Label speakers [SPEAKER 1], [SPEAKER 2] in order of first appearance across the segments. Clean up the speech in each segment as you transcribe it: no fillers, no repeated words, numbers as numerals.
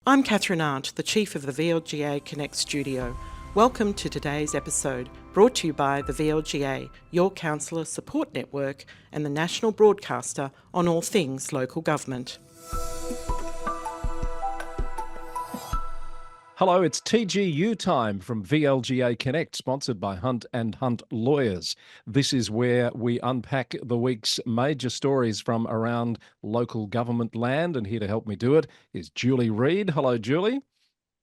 [SPEAKER 1] I'm Catherine Arndt, the Chief of the VLGA Connect Studio. Welcome to today's episode, brought to you by the VLGA, your councillor support network and the national broadcaster on all things local government.
[SPEAKER 2] Hello, it's TGU time from VLGA Connect, sponsored by Hunt and Hunt Lawyers. This is where we unpack the week's major stories from around local government land, and here to help me do it is Julie Reid. Hello, Julie.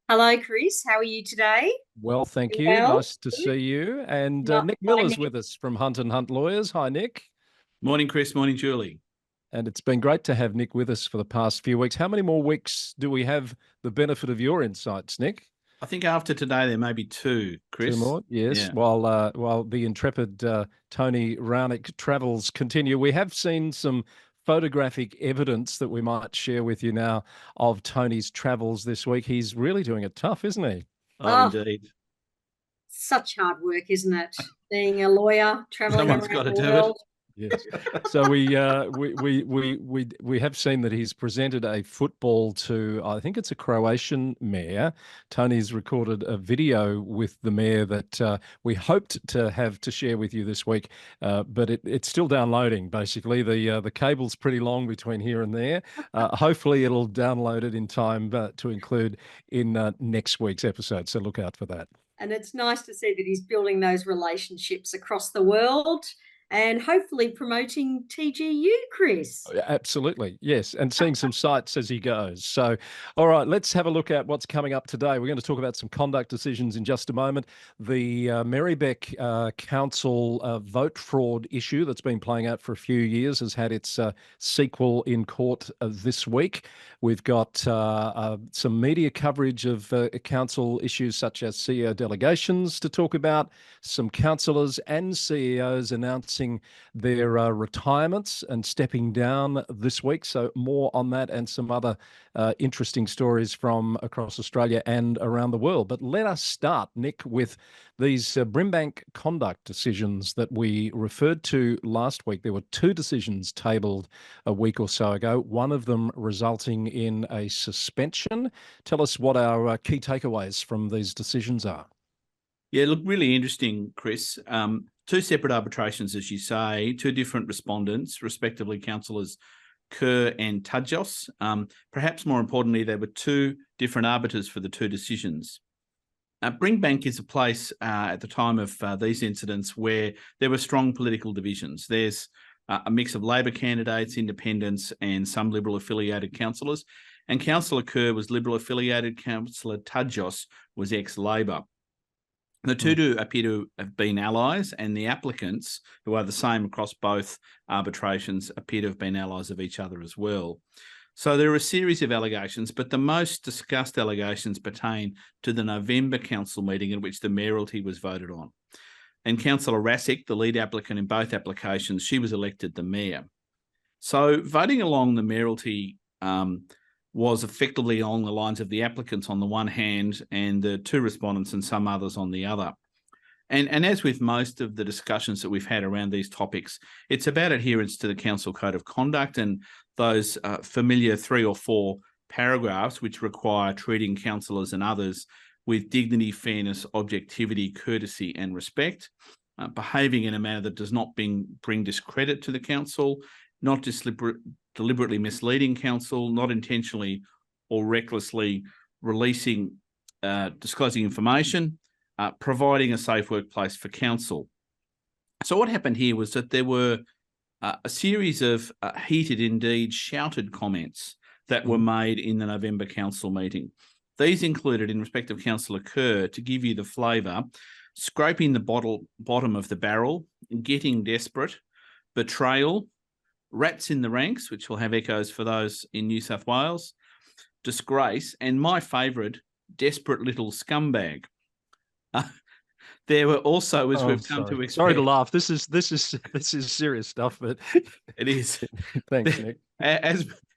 [SPEAKER 3] Hello, Chris. How are you today?
[SPEAKER 2] Well, thank you.
[SPEAKER 3] Well,
[SPEAKER 2] Nice to see you. And
[SPEAKER 3] Not
[SPEAKER 2] Nick
[SPEAKER 3] fine,
[SPEAKER 2] Miller's
[SPEAKER 3] Nick.
[SPEAKER 2] with us from Hunt and Hunt Lawyers. Hi, Nick.
[SPEAKER 4] Morning, Chris. Morning, Julie.
[SPEAKER 2] And it's been great to have Nick with us for the past few weeks. How many more weeks do we have the benefit of your insights, Nick?
[SPEAKER 4] I think after today there may be two, Chris.
[SPEAKER 2] Two more, yes.
[SPEAKER 4] Yeah.
[SPEAKER 2] While the intrepid Tony Rownick travels continue, we have seen some photographic evidence that we might share with you now of Tony's travels this week. He's really doing it tough, isn't he?
[SPEAKER 4] Oh, indeed.
[SPEAKER 3] Such hard work, isn't it? Being a lawyer, traveling
[SPEAKER 4] Someone's
[SPEAKER 3] around
[SPEAKER 4] got to
[SPEAKER 3] the
[SPEAKER 4] do
[SPEAKER 3] world.
[SPEAKER 2] Yes. So we have seen that he's presented a football to, I think it's a Croatian mayor. Tony's recorded a video with the mayor that we hoped to have to share with you this week, but it's still downloading. Basically, the cable's pretty long between here and there. Hopefully, it'll download it in time to include in next week's episode. So look out for that.
[SPEAKER 3] And it's nice to see that he's building those relationships across the world and hopefully promoting TGU, Chris.
[SPEAKER 2] Absolutely, yes, and seeing some sights as he goes. So, all right, let's have a look at what's coming up today. We're going to talk about some conduct decisions in just a moment. The Marybeck Council vote fraud issue that's been playing out for a few years has had its sequel in court this week. We've got some media coverage of council issues such as CEO delegations to talk about, some councillors and CEOs announcing their retirements and stepping down this week. So more on that and some other interesting stories from across Australia and around the world. But let us start, Nick, with these Brimbank conduct decisions that we referred to last week. There were two decisions tabled a week or so ago, one of them resulting in a suspension. Tell us what our key takeaways from these decisions are.
[SPEAKER 4] Yeah, look, really interesting, Chris. Two separate arbitrations, as you say, two different respondents, respectively, councillors Kerr and Tajos. Perhaps more importantly, there were two different arbiters for the two decisions. Brimbank is a place at the time of these incidents where there were strong political divisions. There's a mix of Labor candidates, independents, and some Liberal-affiliated councillors. And Councillor Kerr was Liberal-affiliated, Councillor Tajos was ex-Labor. The two do appear to have been allies, and the applicants, who are the same across both arbitrations, appear to have been allies of each other as well. So there are a series of allegations, but the most discussed allegations pertain to the November council meeting in which the mayoralty was voted on. And Councillor Rasick, the lead applicant in both applications, she was elected the mayor. So voting along the mayoralty was effectively along the lines of the applicants on the one hand and the two respondents and some others on the other. And as with most of the discussions that we've had around these topics, it's about adherence to the Council Code of Conduct and those familiar 3 or 4 paragraphs which require treating councillors and others with dignity, fairness, objectivity, courtesy and respect, behaving in a manner that does not bring discredit to the council, not deliberately misleading council, not intentionally or recklessly disclosing information, providing a safe workplace for council. So what happened here was that there were a series of heated, indeed shouted comments that were made in the November council meeting. These included, in respect of Councillor Kerr, to give you the flavour, scraping the bottom of the barrel, getting desperate, betrayal, rats in the ranks, which will have echoes for those in New South Wales, disgrace, and my favourite, desperate little scumbag. There were also, as we've come to expect.
[SPEAKER 2] Sorry to laugh. This is serious stuff, but
[SPEAKER 4] it is.
[SPEAKER 2] Thanks, Nick.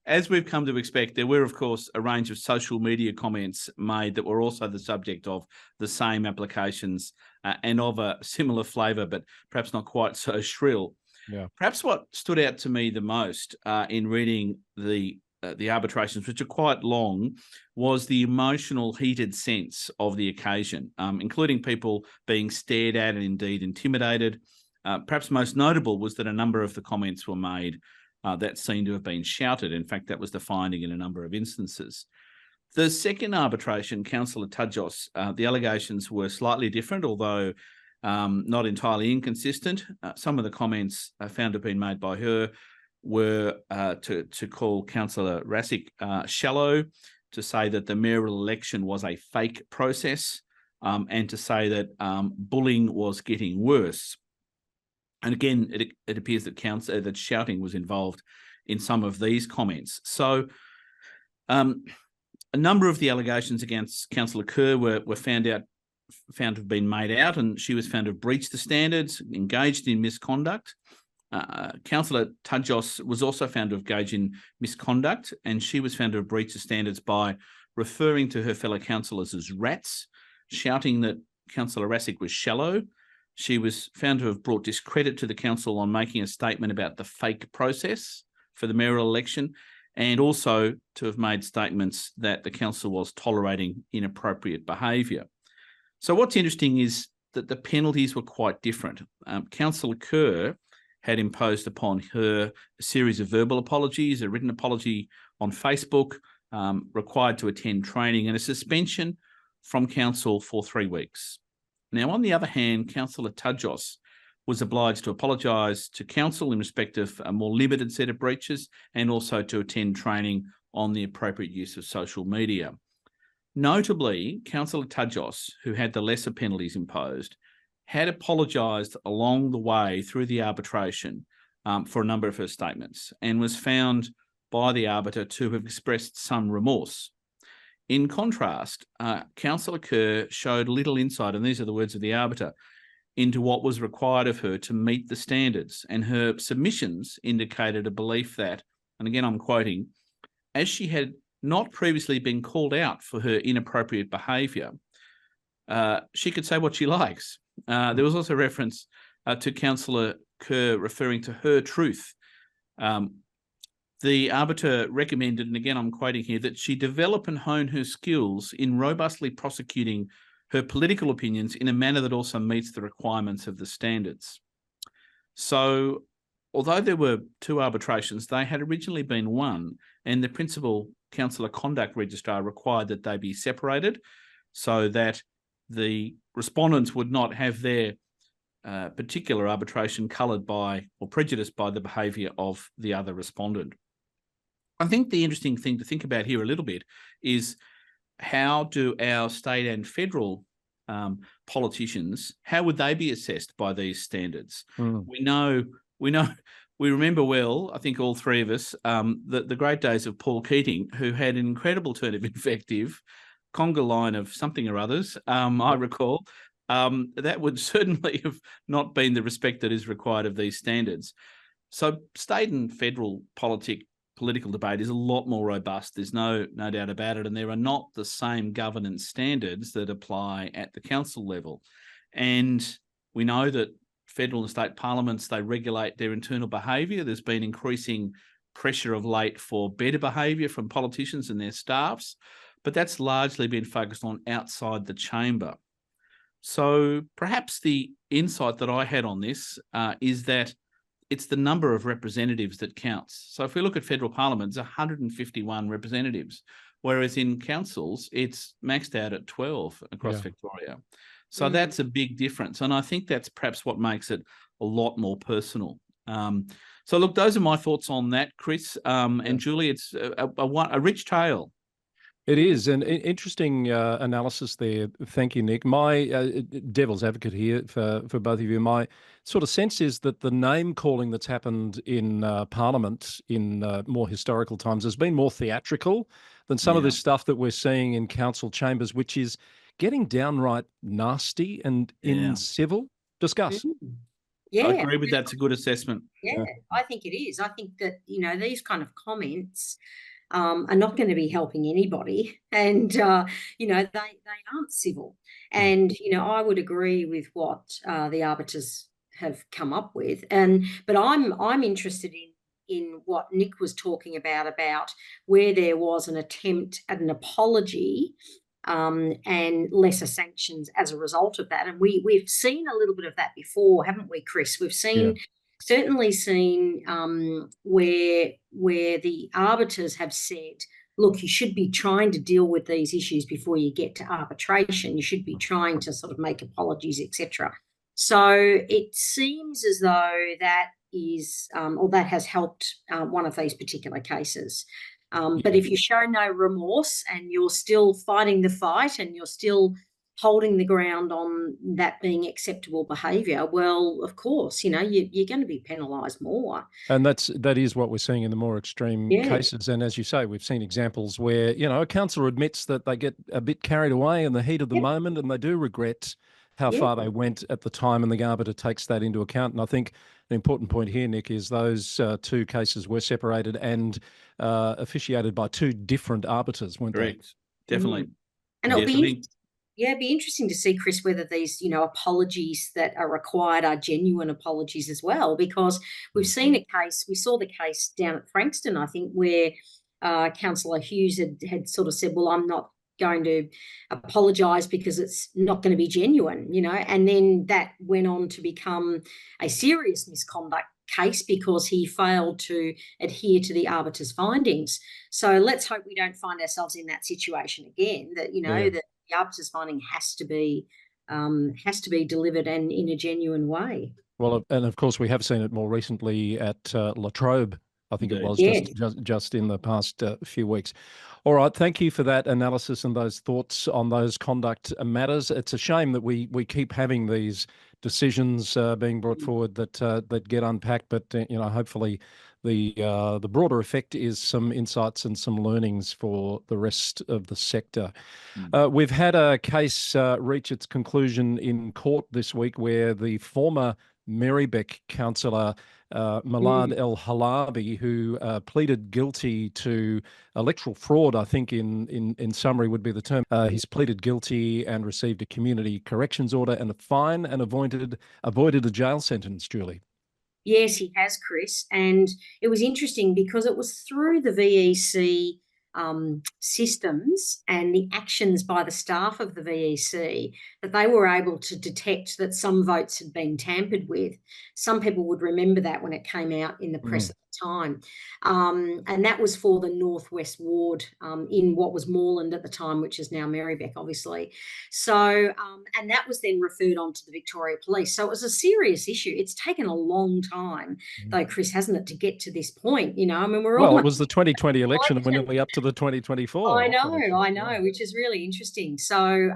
[SPEAKER 4] As we've come to expect, there were, of course, a range of social media comments made that were also the subject of the same applications and of a similar flavour, but perhaps not quite so shrill.
[SPEAKER 2] Yeah.
[SPEAKER 4] Perhaps what stood out to me the most in reading the the arbitrations, which are quite long, was the emotional, heated sense of the occasion, including people being stared at and indeed intimidated. Perhaps most notable was that a number of the comments were made that seemed to have been shouted. In fact, that was the finding in a number of instances. The second arbitration, Councillor Tudjos, the allegations were slightly different, although not entirely inconsistent. Some of the comments found to have been made by her were to call Councillor Rasic shallow, to say that the mayoral election was a fake process, and to say that bullying was getting worse. And again, it appears that that shouting was involved in some of these comments. So a number of the allegations against Councillor Kerr were found to have been made out, and she was found to have breached the standards, engaged in misconduct. Councillor Tudjos was also found to have engaged in misconduct, and she was found to have breached the standards by referring to her fellow councillors as rats, shouting that Councillor Rasic was shallow. She was found to have brought discredit to the council on making a statement about the fake process for the mayoral election, and also to have made statements that the council was tolerating inappropriate behaviour. So what's interesting is that the penalties were quite different. Councillor Kerr had imposed upon her a series of verbal apologies, a written apology on Facebook, required to attend training, and a suspension from council for 3 weeks. Now, on the other hand, Councillor Tudjos was obliged to apologise to council in respect of a more limited set of breaches, and also to attend training on the appropriate use of social media. Notably, Councillor Tudjos, who had the lesser penalties imposed, had apologised along the way through the arbitration for a number of her statements, and was found by the arbiter to have expressed some remorse. In contrast, Councillor Kerr showed little insight, and these are the words of the arbiter, into what was required of her to meet the standards, and her submissions indicated a belief that, and again I'm quoting, as she had not previously been called out for her inappropriate behaviour, she could say what she likes. There was also reference to Councillor Kerr referring to her truth. The arbiter recommended, and again I'm quoting here, that she develop and hone her skills in robustly prosecuting her political opinions in a manner that also meets the requirements of the standards. So, although there were 2 arbitrations, they had originally been 1, and the principal councillor conduct registrar required that they be separated so that the respondents would not have their particular arbitration coloured by or prejudiced by the behaviour of the other respondent. I think the interesting thing to think about here a little bit is, how do our state and federal politicians, how would they be assessed by these standards? We remember well, I think all 3 of us, the great days of Paul Keating, who had an incredible turn of invective, conga line of something or others, I recall. That would certainly have not been the respect that is required of these standards. So state and federal political debate is a lot more robust. There's no doubt about it. And there are not the same governance standards that apply at the council level. And we know that federal and state parliaments, they regulate their internal behaviour. There's been increasing pressure of late for better behaviour from politicians and their staffs, but that's largely been focused on outside the chamber. So perhaps the insight that I had on this is that it's the number of representatives that counts. So if we look at federal parliaments, 151 representatives, whereas in councils, it's maxed out at 12 across Victoria. So that's a big difference. And I think that's perhaps what makes it a lot more personal. So look, those are my thoughts on that, Chris. And Julie, it's a rich tale.
[SPEAKER 2] It is an interesting analysis there. Thank you, Nick. My devil's advocate here for both of you, my sort of sense is that the name calling that's happened in Parliament in more historical times has been more theatrical than some of this stuff that we're seeing in council chambers, which is getting downright nasty and incivil. Discuss.
[SPEAKER 3] Yeah,
[SPEAKER 4] I agree with that. It's a good assessment.
[SPEAKER 3] Yeah, I think it is. I think that, these kind of comments are not going to be helping anybody, and they aren't civil. And I would agree with what the arbiters have come up with, but I'm interested in what Nick was talking about where there was an attempt at an apology and lesser sanctions as a result of that. And we've seen a little bit of that before, haven't we, Chris? We've seen certainly seen where the arbiters have said, look, you should be trying to deal with these issues before you get to arbitration. You should be trying to sort of make apologies, etc. So it seems as though that is, or that has helped one of these particular cases. But if you show no remorse and you're still fighting the fight and you're still holding the ground on that being acceptable behaviour, well, of course, you know, you're going to be penalised more.
[SPEAKER 2] And that is what we're seeing in the more extreme cases. And as you say, we've seen examples where, you know, a councillor admits that they get a bit carried away in the heat of the moment and they do regret how far they went at the time, and the arbiter takes that into account. And I think the important point here, Nick, is those two cases were separated and officiated by two different arbiters, weren't they?
[SPEAKER 4] Correct. Definitely.
[SPEAKER 3] And it'll be it'd be interesting to see, Chris, whether these, you know, apologies that are required are genuine apologies as well, because we've seen a case, we saw the case down at Frankston, I think, where Councillor Hughes had sort of said, well, I'm not going to apologise because it's not going to be genuine, you know, and then that went on to become a serious misconduct case because he failed to adhere to the arbiter's findings. So let's hope we don't find ourselves in that situation again, that, you know, that the arbiter's finding has to be delivered and in a genuine way.
[SPEAKER 2] Well, and of course we have seen it more recently at La Trobe, I think it was, just in the past few weeks. All right, thank you for that analysis and those thoughts on those conduct matters. It's a shame that we keep having these decisions being brought forward that get unpacked, but you know, hopefully the broader effect is some insights and some learnings for the rest of the sector. We've had a case reach its conclusion in court this week where the former Marybeck councillor Malad El Halabi, who pleaded guilty to electoral fraud, I think in summary would be the term. He's pleaded guilty and received a community corrections order and a fine and avoided a jail sentence, Julie.
[SPEAKER 3] Yes, he has, Chris. And it was interesting because it was through the VEC systems and the actions by the staff of the VEC that they were able to detect that some votes had been tampered with. Some people would remember that when it came out in the press at the time. And that was for the Northwest Ward in what was Moreland at the time, which is now Marybeck, obviously. So, and that was then referred on to the Victoria Police. So it was a serious issue. It's taken a long time, though, Chris, hasn't it, to get to this point? You know, I mean, it was
[SPEAKER 2] the 2020 election and we're nearly up to the 2024.
[SPEAKER 3] I know, which is really interesting. So,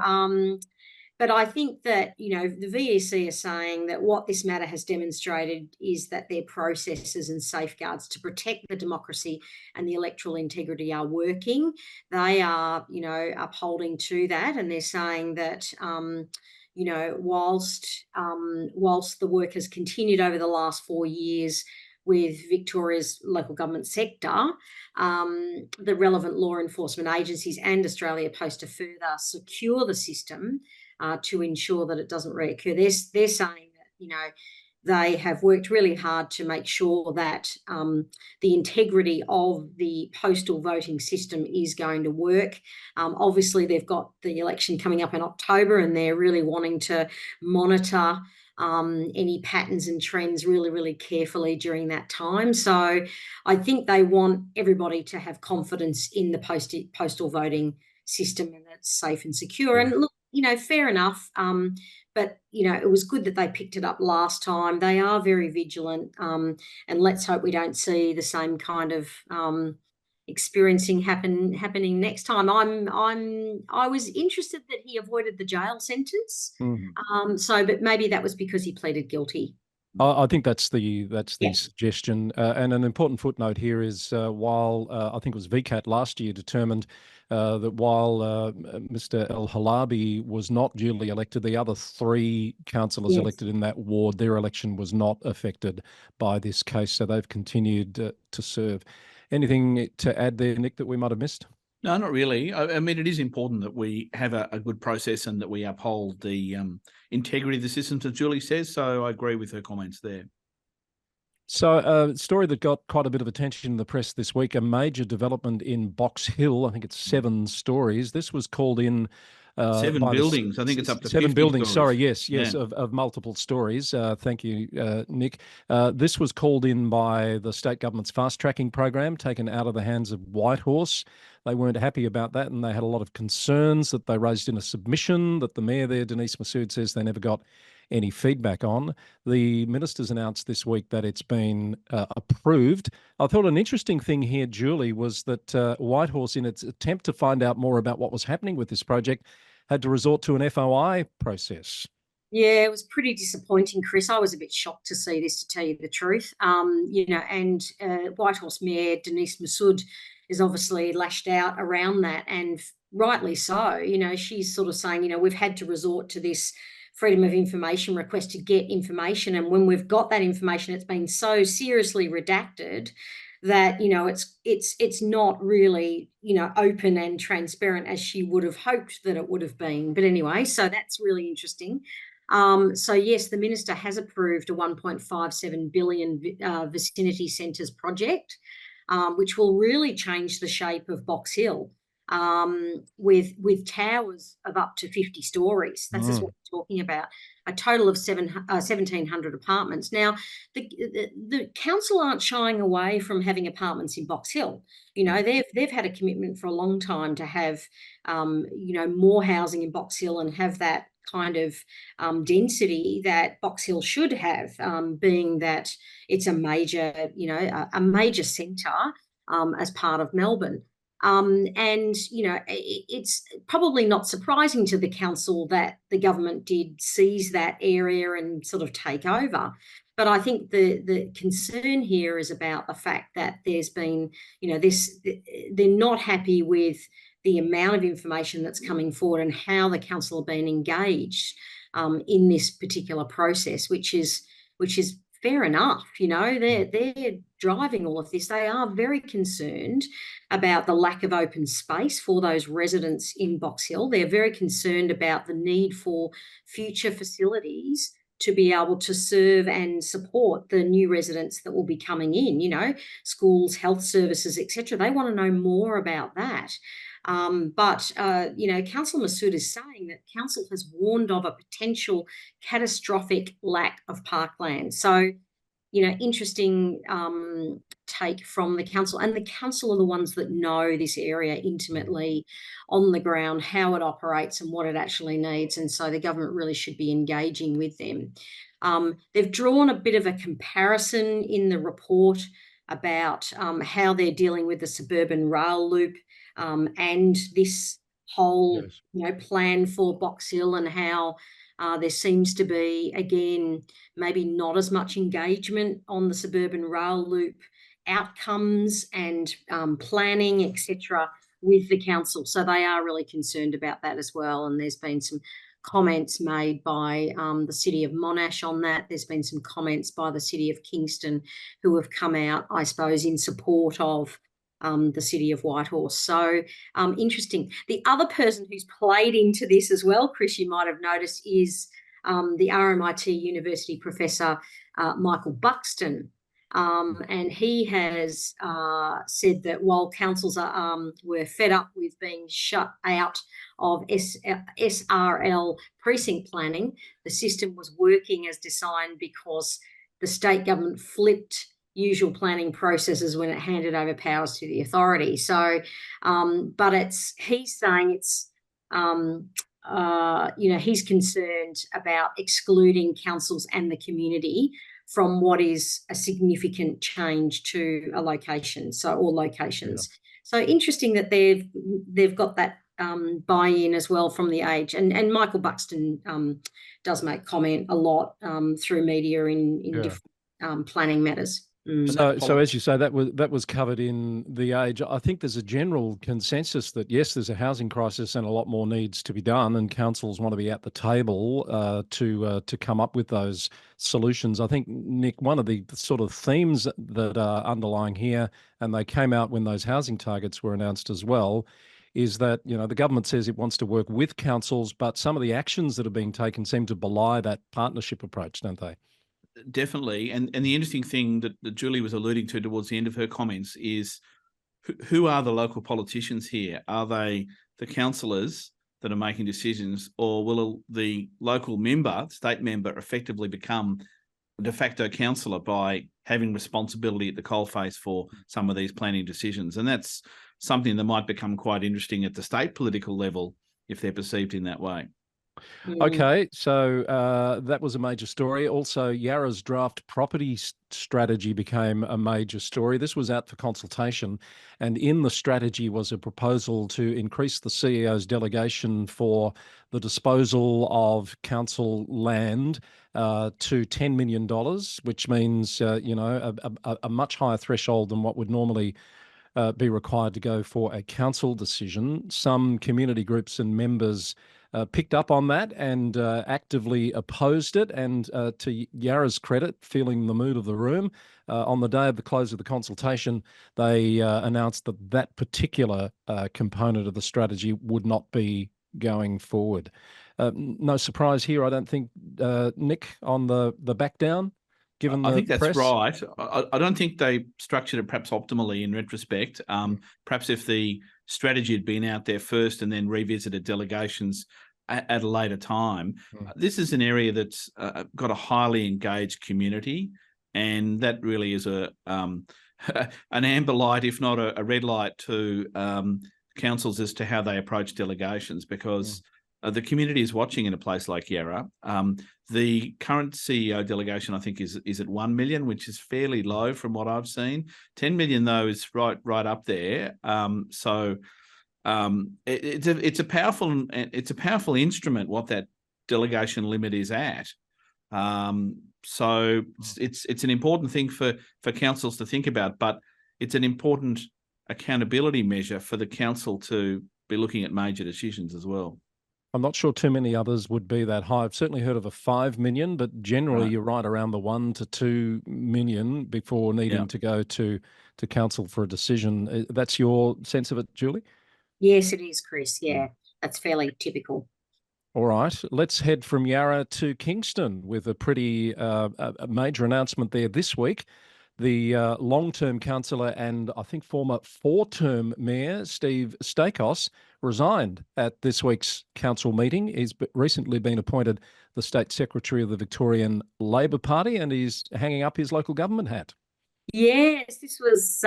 [SPEAKER 3] but I think that, you know, the VEC are saying that what this matter has demonstrated is that their processes and safeguards to protect the democracy and the electoral integrity are working. They are, you know, upholding to that, and they're saying that, you know, whilst the work has continued over the last 4 years with Victoria's local government sector, the relevant law enforcement agencies and Australia Post to further secure the system to ensure that it doesn't reoccur. They're saying that, you know, they have worked really hard to make sure that the integrity of the postal voting system is going to work. Obviously, they've got the election coming up in October and they're really wanting to monitor any patterns and trends really, really carefully during that time. So I think they want everybody to have confidence in the postal voting system and that it's safe and secure. And look, you know, fair enough. But, you know, it was good that they picked it up last time. They are very vigilant. And let's hope we don't see the same kind of experiencing happening next time. I was interested that he avoided the jail sentence. But maybe that was because he pleaded guilty.
[SPEAKER 2] I think that's the suggestion. And an important footnote here is while I think it was VCAT last year determined that while Mr. El Halabi was not duly elected, the other 3 councillors elected in that ward, their election was not affected by this case. So they've continued to serve. Anything to add there, Nick, that we might have missed?
[SPEAKER 4] No, not really. I mean, it is important that we have a good process and that we uphold the integrity of the systems, as Julie says. So I agree with her comments there.
[SPEAKER 2] So, a story that got quite a bit of attention in the press this week, a major development in Box Hill. I think it's 7 stories. This was called in
[SPEAKER 4] Seven
[SPEAKER 2] by
[SPEAKER 4] buildings. I think it's up to
[SPEAKER 2] 7
[SPEAKER 4] 50
[SPEAKER 2] buildings.
[SPEAKER 4] stories.
[SPEAKER 2] Sorry, yes,
[SPEAKER 4] Yeah.
[SPEAKER 2] of multiple stories. Thank you, Nick. This was called in by the state government's fast tracking program, taken out of the hands of Whitehorse. They weren't happy about that, and they had a lot of concerns that they raised in a submission that the mayor there, Denise Massoud, says they never got any feedback on. The minister's announced this week that it's been approved. I thought an interesting thing here, Julie, was that Whitehorse, in its attempt to find out more about what was happening with this project, had to resort to an FOI process.
[SPEAKER 3] Yeah, it was pretty disappointing, Chris. I was a bit shocked to see this, to tell you the truth. And Whitehorse Mayor Denise Massoud is obviously lashed out around that, and rightly so. She's sort of saying, we've had to resort to this freedom of information request to get information, and when we've got that information, it's been so seriously redacted that it's not really open and transparent as she would have hoped that it would have been. But anyway, so that's really interesting. So yes, the minister has approved a 1.57 billion vicinity centres project, which will really change the shape of Box Hill, with towers of up to 50 stories. That's just what we're talking about. A total of 1,700 apartments. Now, the council aren't shying away from having apartments in Box Hill. They've had a commitment for a long time to have more housing in Box Hill and have that kind of density that Box Hill should have, being that it's a major centre as part of Melbourne. It's probably not surprising to the council that the government did seize that area and sort of take over. But I think the concern here is about the fact that there's been, they're not happy with the amount of information that's coming forward and how the council have been engaged in this particular process, which is fair enough. They're driving all of this. They are very concerned about the lack of open space for those residents in Box Hill. They're very concerned about the need for future facilities to be able to serve and support the new residents that will be coming in, schools, health services, etc. They want to know more about that. But Councillor Massoud is saying that council has warned of a potential catastrophic lack of parkland. So, interesting take from the council. And the council are the ones that know this area intimately on the ground, how it operates and what it actually needs. And so the government really should be engaging with them. They've drawn a bit of a comparison in the report about how they're dealing with the suburban rail loop and this whole plan for Box Hill, and how there seems to be, again, maybe not as much engagement on the suburban rail loop outcomes and planning, etc., with the council. So they are really concerned about that as well. And there's been some comments made by the City of Monash on that. There's been some comments by the City of Kingston, who have come out, I suppose, in support of the City of Whitehorse. So interesting. The other person who's played into this as well, Chris, you might have noticed, is the RMIT University professor Michael Buxton. And he has said that while councils were fed up with being shut out of SRL precinct planning, the system was working as designed because the state government flipped usual planning processes when it handed over powers to the authority. So, but he's saying it's, he's concerned about excluding councils and the community from what is a significant change to a location, or locations. Yeah. So interesting that they've got that buy-in as well from the age. And Michael Buxton does make comment a lot through media in different planning matters.
[SPEAKER 2] So as you say, that was covered in the Age. I think there's a general consensus that yes, there's a housing crisis and a lot more needs to be done, and councils want to be at the table to come up with those solutions. I think, Nick, one of the sort of themes that are underlying here, and they came out when those housing targets were announced as well, is that the government says it wants to work with councils, but some of the actions that are being taken seem to belie that partnership approach, don't they?
[SPEAKER 4] definitely. And the interesting thing that Julie was alluding to towards the end of her comments is who are the local politicians here? Are they the councillors that are making decisions, or will the local member, state member, effectively become a de facto councillor by having responsibility at the coalface for some of these planning decisions? And that's something that might become quite interesting at the state political level if they're perceived in that way.
[SPEAKER 2] Okay, so that was a major story. Also, Yarra's draft property strategy became a major story. This was out for consultation, and in the strategy was a proposal to increase the CEO's delegation for the disposal of council land to $10 million, which means, a much higher threshold than what would normally be required to go for a council decision. Some community groups and members picked up on that and actively opposed it. And to Yarra's credit, feeling the mood of the room, on the day of the close of the consultation, they announced that that particular component of the strategy would not be going forward. No surprise here, I don't think, Nick, on the back down. Given
[SPEAKER 4] I think that's
[SPEAKER 2] press.
[SPEAKER 4] right. I don't think they structured it perhaps optimally in retrospect. Perhaps if the strategy had been out there first and then revisited delegations at a later time. This is an area that's got a highly engaged community, and that really is an amber light, if not a red light, to councils as to how they approach delegations, because the community is watching in a place like Yarra. The current CEO delegation, I think, is at 1 million, which is fairly low from what I've seen. 10 million, though, is right up there. It's a powerful instrument what that delegation limit is at. So it's an important thing for councils to think about, but it's an important accountability measure for the council to be looking at major decisions as well.
[SPEAKER 2] I'm not sure too many others would be that high. I've certainly heard of a 5 million, but generally you're right around the 1 to 2 million before needing to go to council for a decision. That's your sense of it, Julie?
[SPEAKER 3] Yes, it is, Chris. Yeah, that's fairly typical.
[SPEAKER 2] All right, let's head from Yarra to Kingston with a pretty a major announcement there this week. The long-term councillor and I think former 4-term mayor, Steve Stakos, resigned at this week's council meeting. He's recently been appointed the State Secretary of the Victorian Labor Party, and he's hanging up his local government hat.
[SPEAKER 3] Yes, this was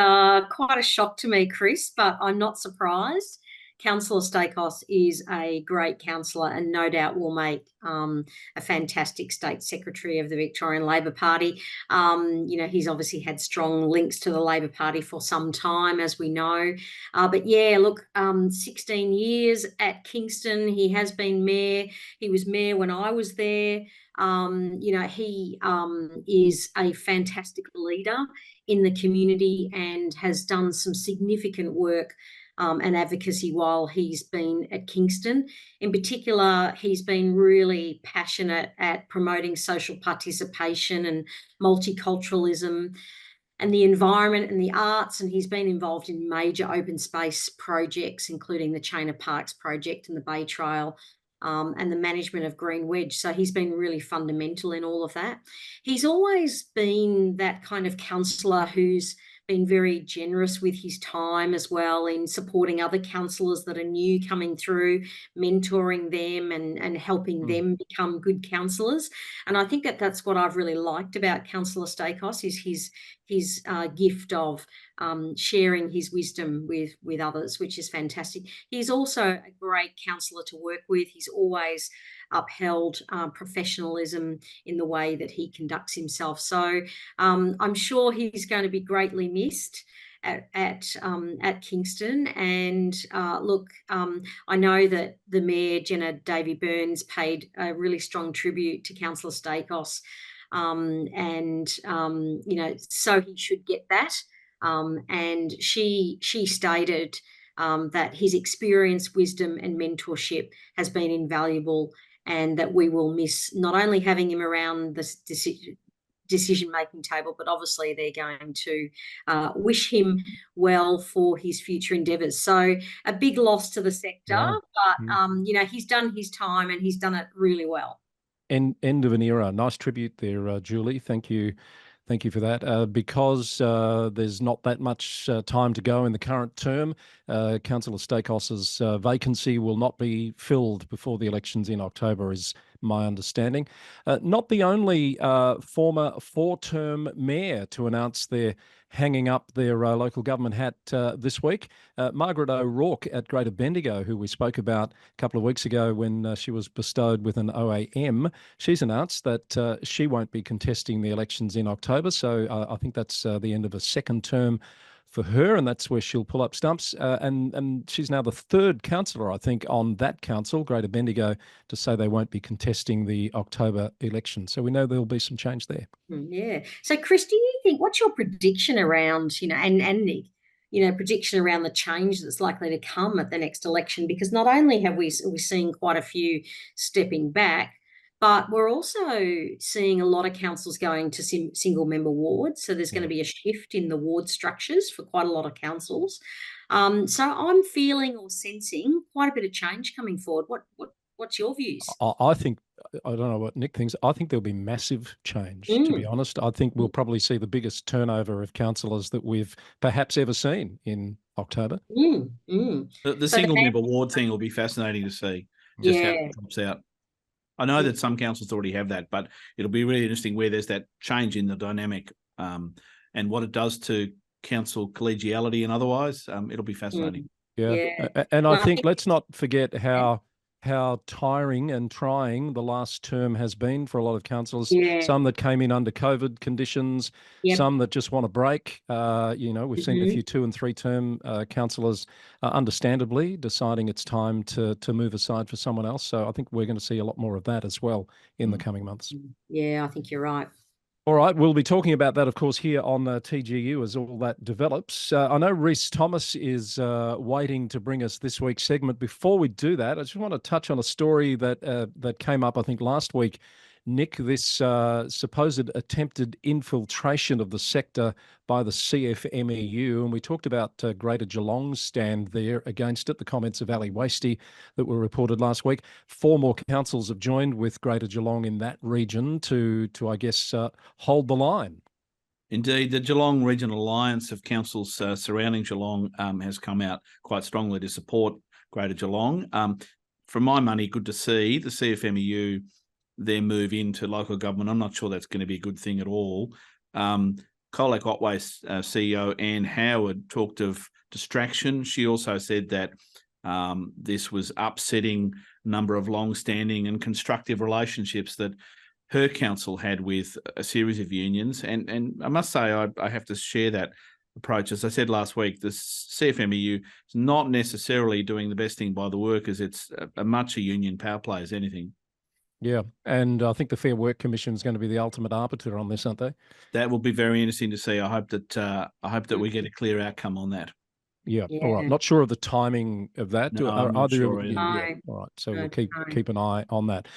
[SPEAKER 3] quite a shock to me, Chris, but I'm not surprised. Councillor Stakos is a great councillor and no doubt will make a fantastic State Secretary of the Victorian Labor Party. He's obviously had strong links to the Labor Party for some time, as we know. But yeah, look, 16 years at Kingston. He has been mayor. He was mayor when I was there. He is a fantastic leader in the community and has done some significant work and advocacy while he's been at Kingston. In particular, he's been really passionate at promoting social participation and multiculturalism and the environment and the arts, and he's been involved in major open space projects, including the Chain of Parks project and the Bay Trail, and the management of Green Wedge. So he's been really fundamental in all of that. He's always been that kind of councillor who's been very generous with his time as well in supporting other councillors that are new coming through, mentoring them and helping them become good councillors. And I think that's what I've really liked about Councillor Stakos is his gift of sharing his wisdom with others, which is fantastic. He's also a great councillor to work with. He's always upheld professionalism in the way that he conducts himself. So I'm sure he's going to be greatly missed at Kingston. And I know that the Mayor, Jenna Davey-Burns, paid a really strong tribute to Councillor Stakos. So he should get that. And she stated that his experience, wisdom and mentorship has been invaluable, and that we will miss not only having him around the decision-making table, but obviously they're going to wish him well for his future endeavours. So a big loss to the sector, but he's done his time and he's done it really well.
[SPEAKER 2] end of an era. Nice tribute there, Julie. Thank you. Thank you for that. Because there's not that much time to go in the current term, Councillor Stakos's vacancy will not be filled before the elections in October, is my understanding. Not the only former four-term mayor to announce they're hanging up their local government hat this week. Margaret O'Rourke at Greater Bendigo, who we spoke about a couple of weeks ago when she was bestowed with an OAM, she's announced that she won't be contesting the elections in October. So I think that's the end of a second term for her, and that's where she'll pull up stumps. And she's now the third councillor, I think, on that council, Greater Bendigo, to say they won't be contesting the October election. So we know there'll be some change there.
[SPEAKER 3] Yeah. So, Chris, do you think, what's your prediction around, and Nick, prediction around the change that's likely to come at the next election? Because not only have we seen quite a few stepping back, but we're also seeing a lot of councils going to single member wards. So there's going to be a shift in the ward structures for quite a lot of councils. So I'm feeling or sensing quite a bit of change coming forward. What's your views?
[SPEAKER 2] I think, I don't know what Nick thinks, I think there'll be massive change, to be honest. I think we'll probably see the biggest turnover of councillors that we've perhaps ever seen in October.
[SPEAKER 4] The single member ward thing will be fascinating to see just how it drops out. I know that some councils already have that, but it'll be really interesting where there's that change in the dynamic and what it does to council collegiality and otherwise. It'll be fascinating.
[SPEAKER 2] Yeah. And I think let's not forget how tiring and trying the last term has been for a lot of councillors. Some that came in under COVID conditions, some that just want a break. We've seen a few 2- and 3-term councillors understandably deciding it's time to move aside for someone else. So I think we're going to see a lot more of that as well in the coming months.
[SPEAKER 3] Yeah, I think you're right.
[SPEAKER 2] All right, we'll be talking about that, of course, here on TGU as all that develops. I know Rhys Thomas is waiting to bring us this week's segment. Before we do that, I just want to touch on a story that came up, I think, last week. Nick, this supposed attempted infiltration of the sector by the CFMEU, and we talked about Greater Geelong's stand there against it, the comments of Ali Wasty that were reported last week. 4 more councils have joined with Greater Geelong in that region to I guess, hold the line.
[SPEAKER 4] Indeed, the Geelong Regional Alliance of councils surrounding Geelong has come out quite strongly to support Greater Geelong. For my money, good to see the CFMEU, their move into local government. I'm not sure that's going to be a good thing at all. Colac Otway's CEO, Anne Howard, talked of distraction. She also said that this was upsetting a number of long-standing and constructive relationships that her council had with a series of unions. And I must say, I have to share that approach. As I said last week, the CFMEU is not necessarily doing the best thing by the workers. It's a much a union power play as anything.
[SPEAKER 2] Yeah, and I think the Fair Work Commission is going to be the ultimate arbiter on this, aren't they?
[SPEAKER 4] That will be very interesting to see. I hope that we get a clear outcome on that.
[SPEAKER 2] Yeah. All right. Not sure of the timing of that.
[SPEAKER 4] No, I'm not sure either.
[SPEAKER 2] Yeah. All right. So we'll keep an eye on that.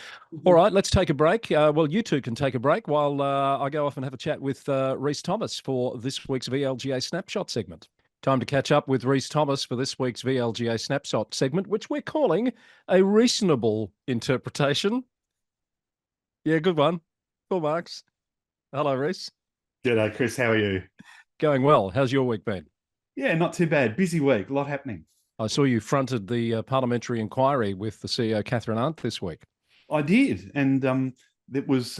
[SPEAKER 2] All right. Let's take a break. Well, you two can take a break while I go off and have a chat with Rhys Thomas for this week's VLGA Snapshot segment. Time to catch up with Rhys Thomas for this week's VLGA Snapshot segment, which we're calling a reasonable interpretation. Yeah, good one. Cool, Marks. Hello, Rhys.
[SPEAKER 5] G'day, Chris. How are you?
[SPEAKER 2] Going well. How's your week been?
[SPEAKER 5] Yeah, not too bad. Busy week. A lot happening.
[SPEAKER 2] I saw you fronted the parliamentary inquiry with the CEO, Catherine Arndt, this week.
[SPEAKER 5] I did. And it was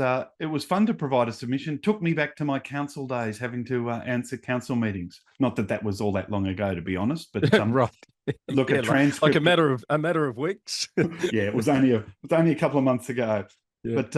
[SPEAKER 5] fun to provide a submission. Took me back to my council days, having to answer council meetings. Not that that was all that long ago, to be honest. But
[SPEAKER 2] right.
[SPEAKER 5] Look, a transcript.
[SPEAKER 2] Like a matter of weeks.
[SPEAKER 5] Yeah, it was only a couple of months ago. Yeah. But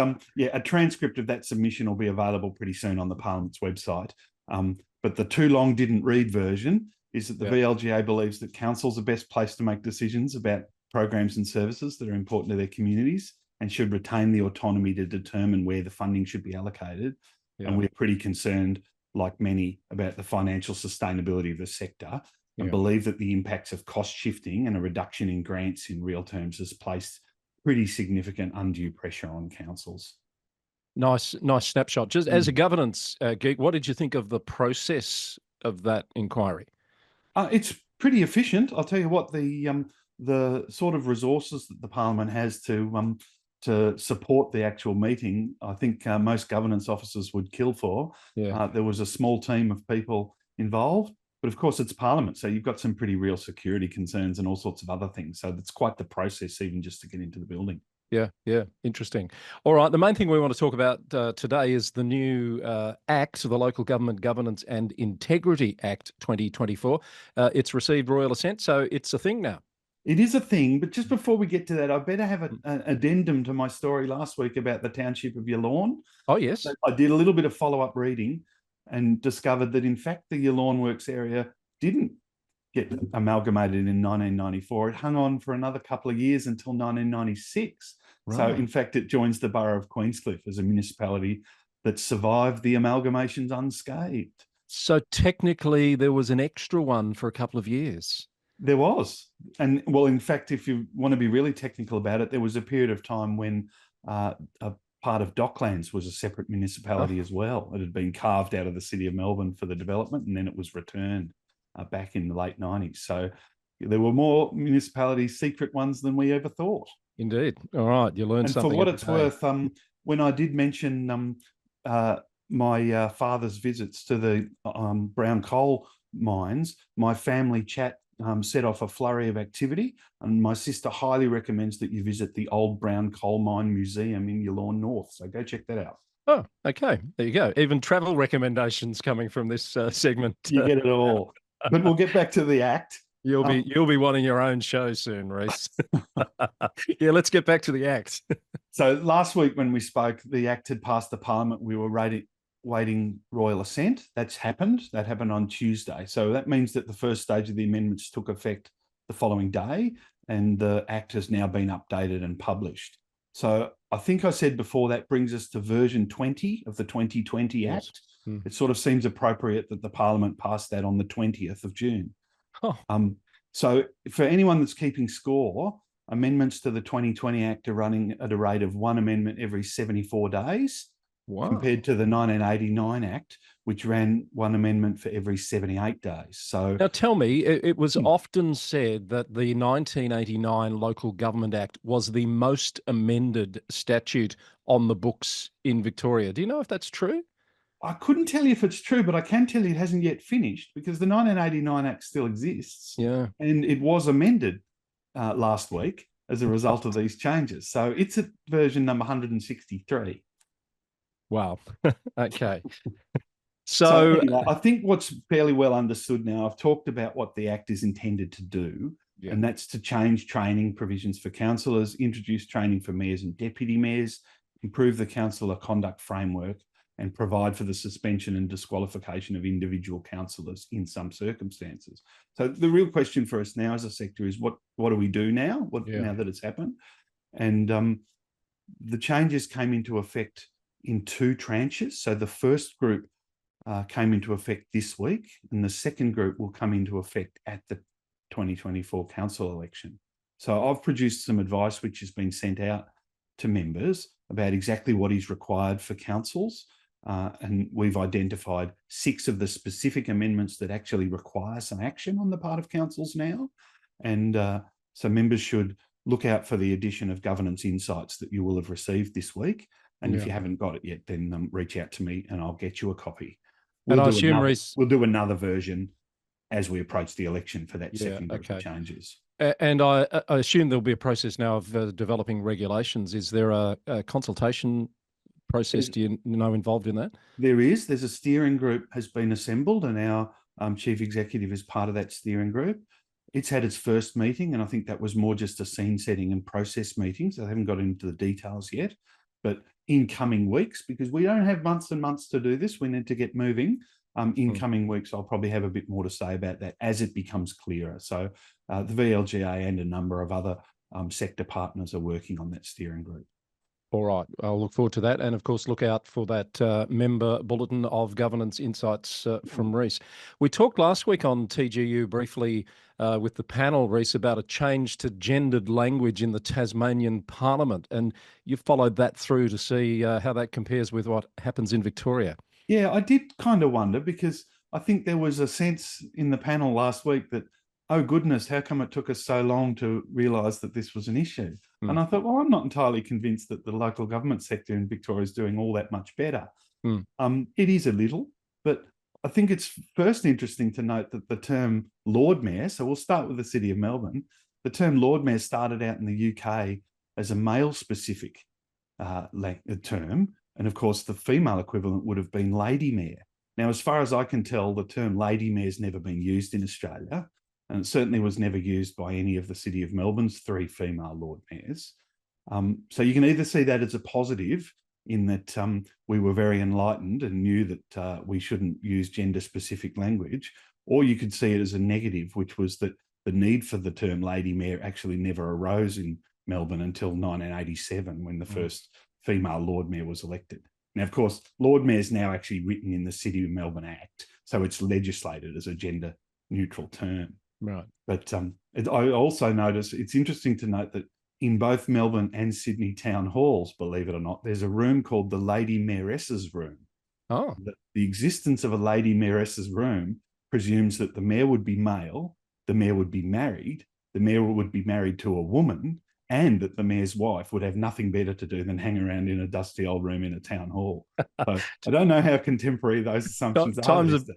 [SPEAKER 5] a transcript of that submission will be available pretty soon on the Parliament's website. But the too long didn't read version is that the VLGA believes that councils are best placed to make decisions about programs and services that are important to their communities and should retain the autonomy to determine where the funding should be allocated. Yeah. And we're pretty concerned, like many, about the financial sustainability of the sector and believe that the impacts of cost shifting and a reduction in grants in real terms has placed pretty significant undue pressure on councils.
[SPEAKER 2] Nice snapshot. Just as a governance geek, what did you think of the process of that inquiry?
[SPEAKER 5] It's pretty efficient. I'll tell you what, the sort of resources that the Parliament has to to support the actual meeting, I think most governance officers would kill for.
[SPEAKER 2] Yeah.
[SPEAKER 5] There was a small team of people involved, but of course it's Parliament, so you've got some pretty real security concerns and all sorts of other things. So it's quite the process even just to get into the building.
[SPEAKER 2] Yeah, yeah, interesting. All right, the main thing we want to talk about today is the new Act, the Local Government Governance and Integrity Act 2024. It's received royal assent, so it's a thing now.
[SPEAKER 5] It is a thing, but just before we get to that, I better have an addendum to my story last week about the township of Yallourn.
[SPEAKER 2] Oh, yes.
[SPEAKER 5] I did a little bit of follow-up reading and discovered that, in fact, the Yallourn Works area didn't get amalgamated in 1994. It hung on for another couple of years until 1996.
[SPEAKER 2] Right.
[SPEAKER 5] So, in fact, it joins the borough of Queenscliff as a municipality that survived the amalgamations unscathed.
[SPEAKER 2] So technically there was an extra one for a couple of years.
[SPEAKER 5] There was. And, well, in fact, if you want to be really technical about it, there was a period of time when a part of Docklands was a separate municipality as well. It had been carved out of the city of Melbourne for the development, and then it was returned back in the late 90s. So there were more municipalities, secret ones, than we ever thought.
[SPEAKER 2] Indeed. All right, you learned something.
[SPEAKER 5] And for what it's worth, when I did mention my father's visits to the brown coal mines, my family chat set off a flurry of activity, and my sister highly recommends that you visit the old brown coal mine museum in Yallourn North. So go check that out.
[SPEAKER 2] Oh, okay. There you go. Even travel recommendations coming from this segment.
[SPEAKER 5] You get it all. But we'll get back to the Act.
[SPEAKER 2] You'll be wanting your own show soon, Rhys. Yeah, let's get back to the Act.
[SPEAKER 5] So last week when we spoke, the Act had passed the Parliament. We were waiting royal assent. That's happened. That happened on Tuesday. So that means that the first stage of the amendments took effect the following day, and the Act has now been updated and published. So I think I said before, that brings us to version 20 of the 2020 Act.
[SPEAKER 2] Yes.
[SPEAKER 5] It sort of seems appropriate that the Parliament passed that on the 20th of June.
[SPEAKER 2] Oh.
[SPEAKER 5] So for anyone that's keeping score, amendments to the 2020 Act are running at a rate of one amendment every 74 days.
[SPEAKER 2] Wow.
[SPEAKER 5] Compared to the 1989 Act, which ran one amendment for every 78 days. So
[SPEAKER 2] now tell me, it was often said that the 1989 Local Government Act was the most amended statute on the books in Victoria. Do you know if that's true?
[SPEAKER 5] I couldn't tell you if it's true, but I can tell you it hasn't yet finished, because the 1989 Act still exists.
[SPEAKER 2] Yeah. And
[SPEAKER 5] it was amended last week as a result of these changes. So it's at version number 163.
[SPEAKER 2] Wow. Okay. So
[SPEAKER 5] anyway, I think what's fairly well understood now, I've talked about what the Act is intended to do, and that's to change training provisions for councillors, introduce training for mayors and deputy mayors, improve the councillor conduct framework, and provide for the suspension and disqualification of individual councillors in some circumstances. So the real question for us now as a sector is what do we do now, now that it's happened? And the changes came into effect in two tranches. So the first group came into effect this week, and the second group will come into effect at the 2024 council election. So I've produced some advice which has been sent out to members about exactly what is required for councils. And we've identified 6 of the specific amendments that actually require some action on the part of councils now. And so members should look out for the addition of governance insights that you will have received this week. And if you haven't got it yet, then reach out to me and I'll get you a copy. We'll do another version as we approach the election for that second group of changes.
[SPEAKER 2] And I assume there'll be a process now of developing regulations. Is there a consultation process, do you know, involved in that?
[SPEAKER 5] There is. There's a steering group has been assembled, and our chief executive is part of that steering group. It's had its first meeting, and I think that was more just a scene setting and process meeting, so they haven't got into the details yet. But in coming weeks, because we don't have months and months to do this, we need to get moving. In coming weeks, I'll probably have a bit more to say about that as it becomes clearer. So the VLGA and a number of other sector partners are working on that steering group.
[SPEAKER 2] All right. I'll look forward to that. And of course, look out for that member bulletin of governance insights from Rhys. We talked last week on TGU briefly with the panel, Rhys, about a change to gendered language in the Tasmanian Parliament. And you followed that through to see how that compares with what happens in Victoria. Yeah,
[SPEAKER 5] I did kind of wonder, because I think there was a sense in the panel last week that oh goodness, how come it took us so long to realise that this was an issue?
[SPEAKER 2] Mm.
[SPEAKER 5] And I thought, well, I'm not entirely convinced that the local government sector in Victoria is doing all that much better. It is a little, but I think it's first interesting to note that the term Lord Mayor, so we'll start with the City of Melbourne, the term Lord Mayor started out in the UK as a male-specific term, and of course the female equivalent would have been Lady Mayor. Now, as far as I can tell, the term Lady Mayor has never been used in Australia, and it certainly was never used by any of the City of Melbourne's 3 female Lord Mayors. So you can either see that as a positive in that we were very enlightened and knew that we shouldn't use gender-specific language, or you could see it as a negative, which was that the need for the term Lady Mayor actually never arose in Melbourne until 1987, when the first female Lord Mayor was elected. Now, of course, Lord Mayor is now actually written in the City of Melbourne Act, so it's legislated as a gender-neutral term.
[SPEAKER 2] Right.
[SPEAKER 5] But I also notice it's interesting to note that in both Melbourne and Sydney town halls, believe it or not, there's a room called the Lady Mayoress's Room.
[SPEAKER 2] Oh.
[SPEAKER 5] The existence of a Lady Mayoress's Room presumes that the mayor would be male, the mayor would be married, the mayor would be married to a woman, and that the mayor's wife would have nothing better to do than hang around in a dusty old room in a town hall. So I don't know how contemporary those assumptions are.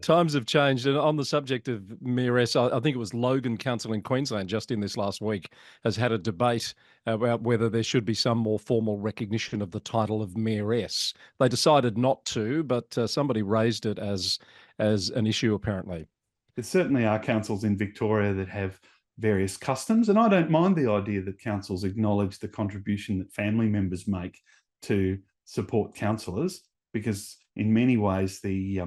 [SPEAKER 2] Times have changed. And on the subject of mayoress, I think it was Logan Council in Queensland just in this last week has had a debate about whether there should be some more formal recognition of the title of mayoress. They decided not to, but somebody raised it as an issue apparently.
[SPEAKER 5] There certainly are councils in Victoria that have various customs, and I don't mind the idea that councils acknowledge the contribution that family members make to support councillors, because in many ways the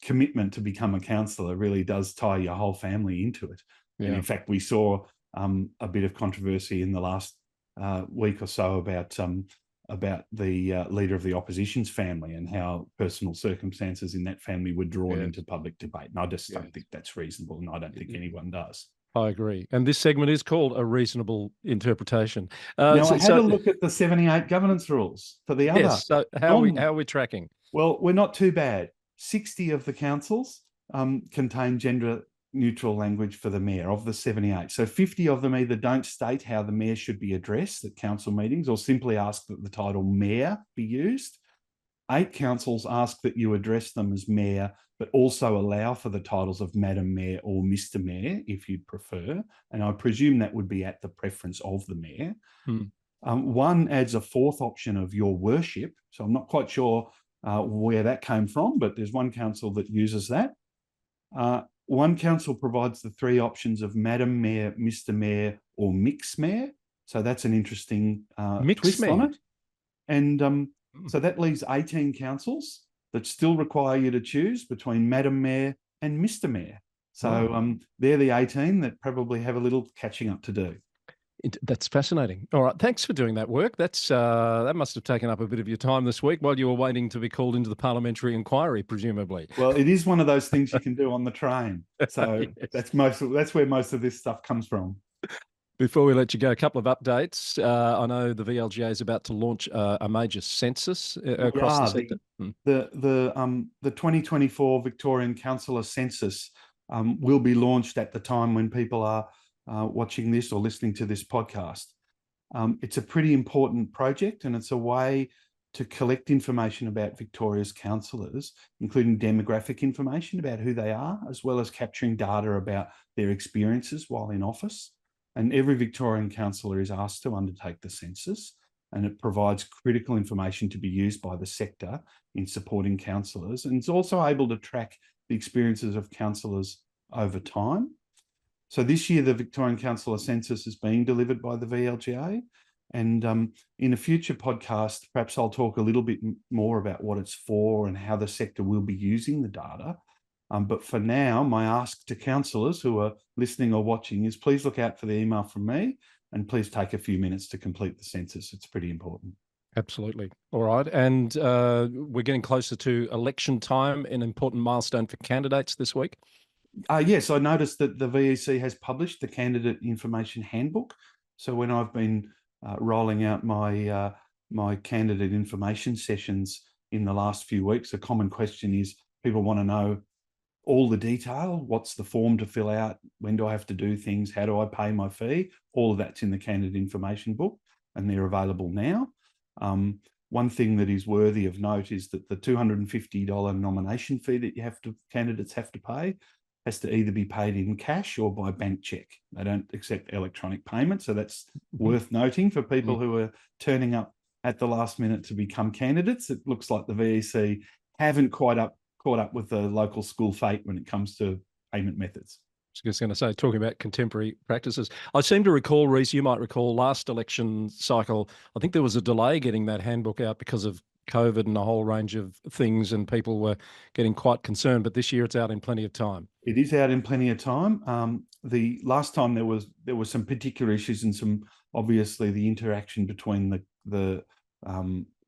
[SPEAKER 5] commitment to become a councillor really does tie your whole family into it. Yeah. And in fact, we saw a bit of controversy in the last week or so about the leader of the opposition's family and how personal circumstances in that family were drawn into public debate. And I just don't think that's reasonable, and I don't think anyone does.
[SPEAKER 2] I agree. And this segment is called A Reasonable Interpretation.
[SPEAKER 5] Now, I had a look at the 78 governance rules for the other.
[SPEAKER 2] Yes, so how are we tracking?
[SPEAKER 5] Well, we're not too bad. 60 of the councils contain gender-neutral language for the mayor of the 78. So 50 of them either don't state how the mayor should be addressed at council meetings or simply ask that the title mayor be used. 8 councils ask that you address them as mayor, but also allow for the titles of Madam Mayor or Mr. Mayor, if you'd prefer. And I presume that would be at the preference of the mayor. One adds a 4th option of Your Worship. So I'm not quite sure where that came from, but there's one council that uses that. One council provides the 3 options of Madam Mayor, Mr. Mayor, or Mix Mayor. So that's an interesting twist on it. And so that leaves 18 councils that still require you to choose between Madam Mayor and Mr. Mayor. So they're the 18 that probably have a little catching up to do.
[SPEAKER 2] That's fascinating. All right, thanks for doing that work. That must have taken up a bit of your time this week while you were waiting to be called into the parliamentary inquiry, presumably.
[SPEAKER 5] Well, it is one of those things you can do on the train. So yes. That's where most of this stuff comes from.
[SPEAKER 2] Before we let you go, a couple of updates. I know the VLGA is about to launch a major census across the sector.
[SPEAKER 5] The 2024 Victorian Councillor Census will be launched at the time when people are watching this or listening to this podcast. It's a pretty important project, and it's a way to collect information about Victoria's councillors, including demographic information about who they are, as well as capturing data about their experiences while in office. And every Victorian councillor is asked to undertake the census, and it provides critical information to be used by the sector in supporting councillors. And it's also able to track the experiences of councillors over time. So this year, the Victorian Councillor Census is being delivered by the VLGA. And in a future podcast, perhaps I'll talk a little bit more about what it's for and how the sector will be using the data. But for now, my ask to councillors who are listening or watching is please look out for the email from me, and please take a few minutes to complete the census. It's pretty important.
[SPEAKER 2] Absolutely. All right. And we're getting closer to election time, an important milestone for candidates this week.
[SPEAKER 5] Yes, I noticed that the VEC has published the Candidate Information Handbook. So when I've been rolling out my candidate information sessions in the last few weeks, a common question is people want to know all the detail. What's the form to fill out? When do I have to do things? How do I pay my fee? All of that's in the candidate information book, and they're available now. One thing that is worthy of note is that the $250 nomination fee that candidates have to pay has to either be paid in cash or by bank check. They don't accept electronic payment, so that's worth noting for people who are turning up at the last minute to become candidates. It looks like the VEC haven't quite caught up with the local school fate when it comes to payment methods.
[SPEAKER 2] I was just going to say, talking about contemporary practices, I seem to recall, Rhys, you might recall last election cycle, I think there was a delay getting that handbook out because of COVID and a whole range of things, and people were getting quite concerned, but this year it's out in plenty of time.
[SPEAKER 5] It is out in plenty of time. The last time there was some particular issues and some, obviously, the interaction between the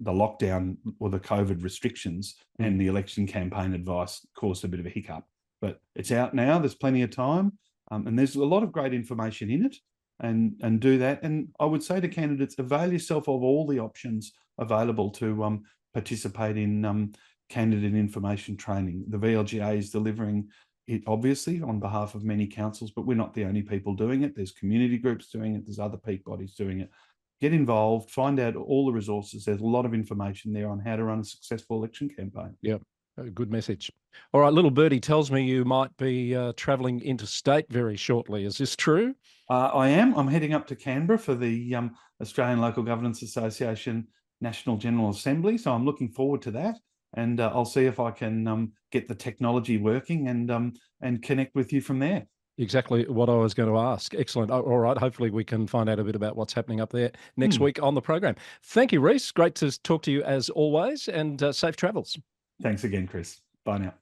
[SPEAKER 5] lockdown or the COVID restrictions and the election campaign advice caused a bit of a hiccup. But it's out now. There's plenty of time, and there's a lot of great information in it. And do that. And I would say to candidates, avail yourself of all the options available to participate in candidate information training. The VLGA is delivering it, obviously, on behalf of many councils, but we're not the only people doing it. There's community groups doing it. There's other peak bodies doing it. Get involved, find out all the resources. There's a lot of information there on how to run a successful election campaign.
[SPEAKER 2] Yep. A good message. All right, little birdie tells me you might be travelling interstate very shortly. Is this true?
[SPEAKER 5] I am. I'm heading up to Canberra for the Australian Local Governance Association National General Assembly. So I'm looking forward to that. And I'll see if I can get the technology working and connect with you from there.
[SPEAKER 2] Exactly what I was going to ask. Excellent. All right. Hopefully we can find out a bit about what's happening up there next week on the program. Thank you, Rhys. Great to talk to you as always, and safe travels.
[SPEAKER 5] Thanks again, Chris. Bye now.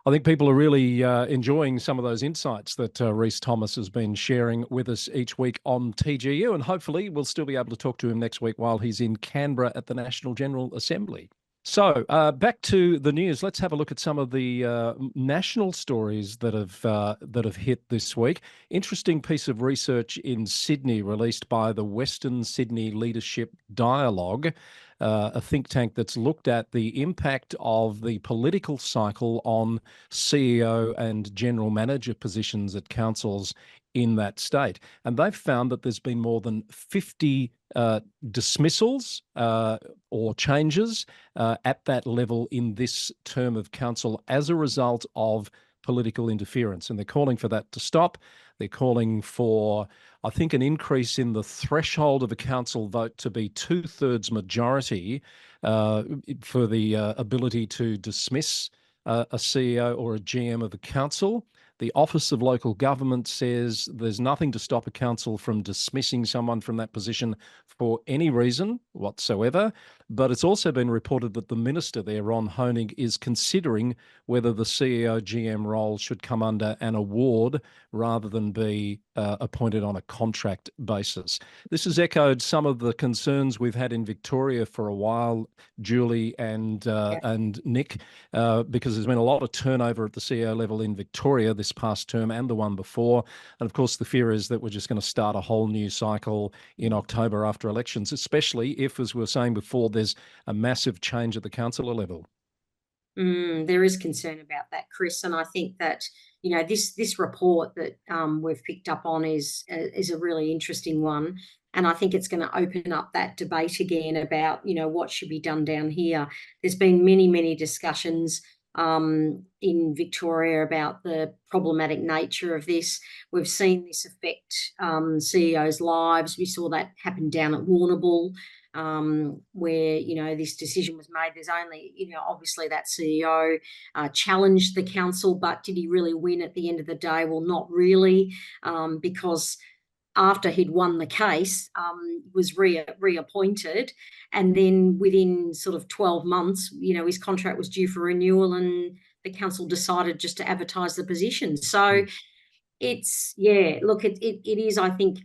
[SPEAKER 2] I think people are really enjoying some of those insights that Rhys Thomas has been sharing with us each week on TGU, and hopefully we'll still be able to talk to him next week while he's in Canberra at the National General Assembly. So back to the news. Let's have a look at some of the national stories that have hit this week. Interesting piece of research in Sydney released by the Western Sydney Leadership Dialogue, a think tank that's looked at the impact of the political cycle on CEO and general manager positions at councils in that state. And they've found that there's been more than 50 dismissals or changes at that level in this term of council as a result of political interference. And they're calling for that to stop. They're calling for, I think, an increase in the threshold of a council vote to be 2/3 majority for the ability to dismiss a CEO or a GM of the council. The Office of Local Government says there's nothing to stop a council from dismissing someone from that position for any reason whatsoever. But it's also been reported that the minister there, Ron Honig, is considering whether the CEO GM role should come under an award rather than be appointed on a contract basis. This has echoed some of the concerns we've had in Victoria for a while, Julie and Nick, because there's been a lot of turnover at the CEO level in Victoria this past term and the one before. And of course, the fear is that we're just going to start a whole new cycle in October after elections, especially if, as we were saying before, there's a massive change at the councillor level.
[SPEAKER 3] There is concern about that, Chris, and I think that this report that we've picked up on is a really interesting one, and I think it's going to open up that debate again about what should be done down here. There's been many discussions in Victoria about the problematic nature of this. We've seen this affect CEOs' lives. We saw that happen down at Warrnambool, where this decision was made. There's only obviously that CEO challenged the council, but did he really win at the end of the day? Well, not really, because after he'd won the case, was reappointed, and then within sort of 12 months, his contract was due for renewal, and the council decided just to advertise the position. So it's, it is, I think,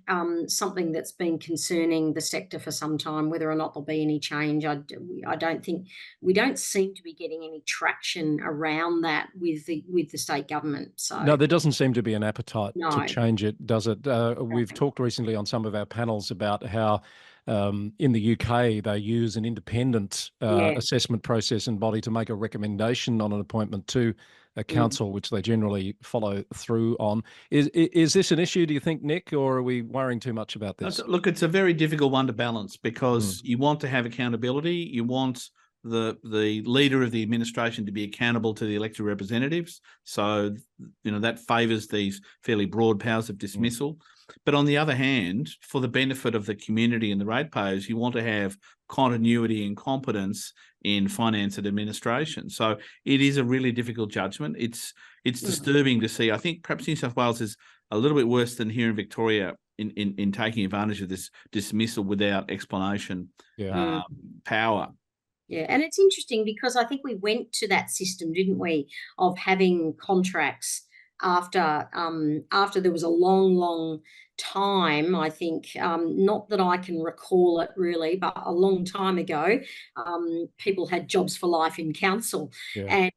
[SPEAKER 3] something that's been concerning the sector for some time, whether or not there'll be any change. I don't think, we don't seem to be getting any traction around that with the state government. So
[SPEAKER 2] no, there doesn't seem to be an appetite to change it, does it? We've talked recently on some of our panels about how In the UK, they use an independent assessment process and body to make a recommendation on an appointment to a council, which they generally follow through on. Is this an issue, do you think, Nick, or are we worrying too much about this?
[SPEAKER 4] Look, it's a very difficult one to balance because you want to have accountability. You want the leader of the administration to be accountable to the elected representatives. So, that favours these fairly broad powers of dismissal. But on the other hand, for the benefit of the community and the ratepayers, you want to have continuity and competence in finance and administration. So it is a really difficult judgment. It's disturbing to see. I think perhaps New South Wales is a little bit worse than here in Victoria in taking advantage of this dismissal without explanation power.
[SPEAKER 3] Yeah, and it's interesting because I think we went to that system, didn't we, of having contracts after there was a long time, I think, not that I can recall it really, but a long time ago, people had jobs for life in council. And,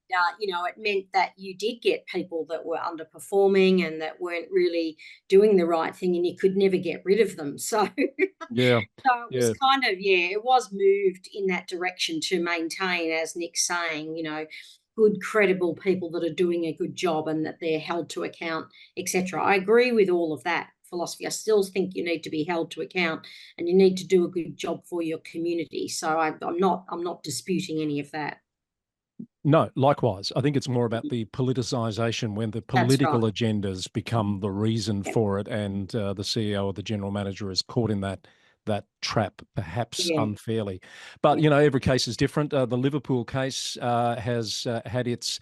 [SPEAKER 3] it meant that you did get people that were underperforming and that weren't really doing the right thing, and you could never get rid of them. So, it was kind of, it was moved in that direction to maintain, as Nick's saying, good, credible people that are doing a good job and that they're held to account, etc. I agree with all of that philosophy. I still think you need to be held to account and you need to do a good job for your community. So I'm not disputing any of that.
[SPEAKER 2] No, likewise. I think it's more about the politicisation when the political agendas become the reason for it, and the CEO or the general manager is caught in that trap, perhaps unfairly. But, every case is different. The Liverpool case has had its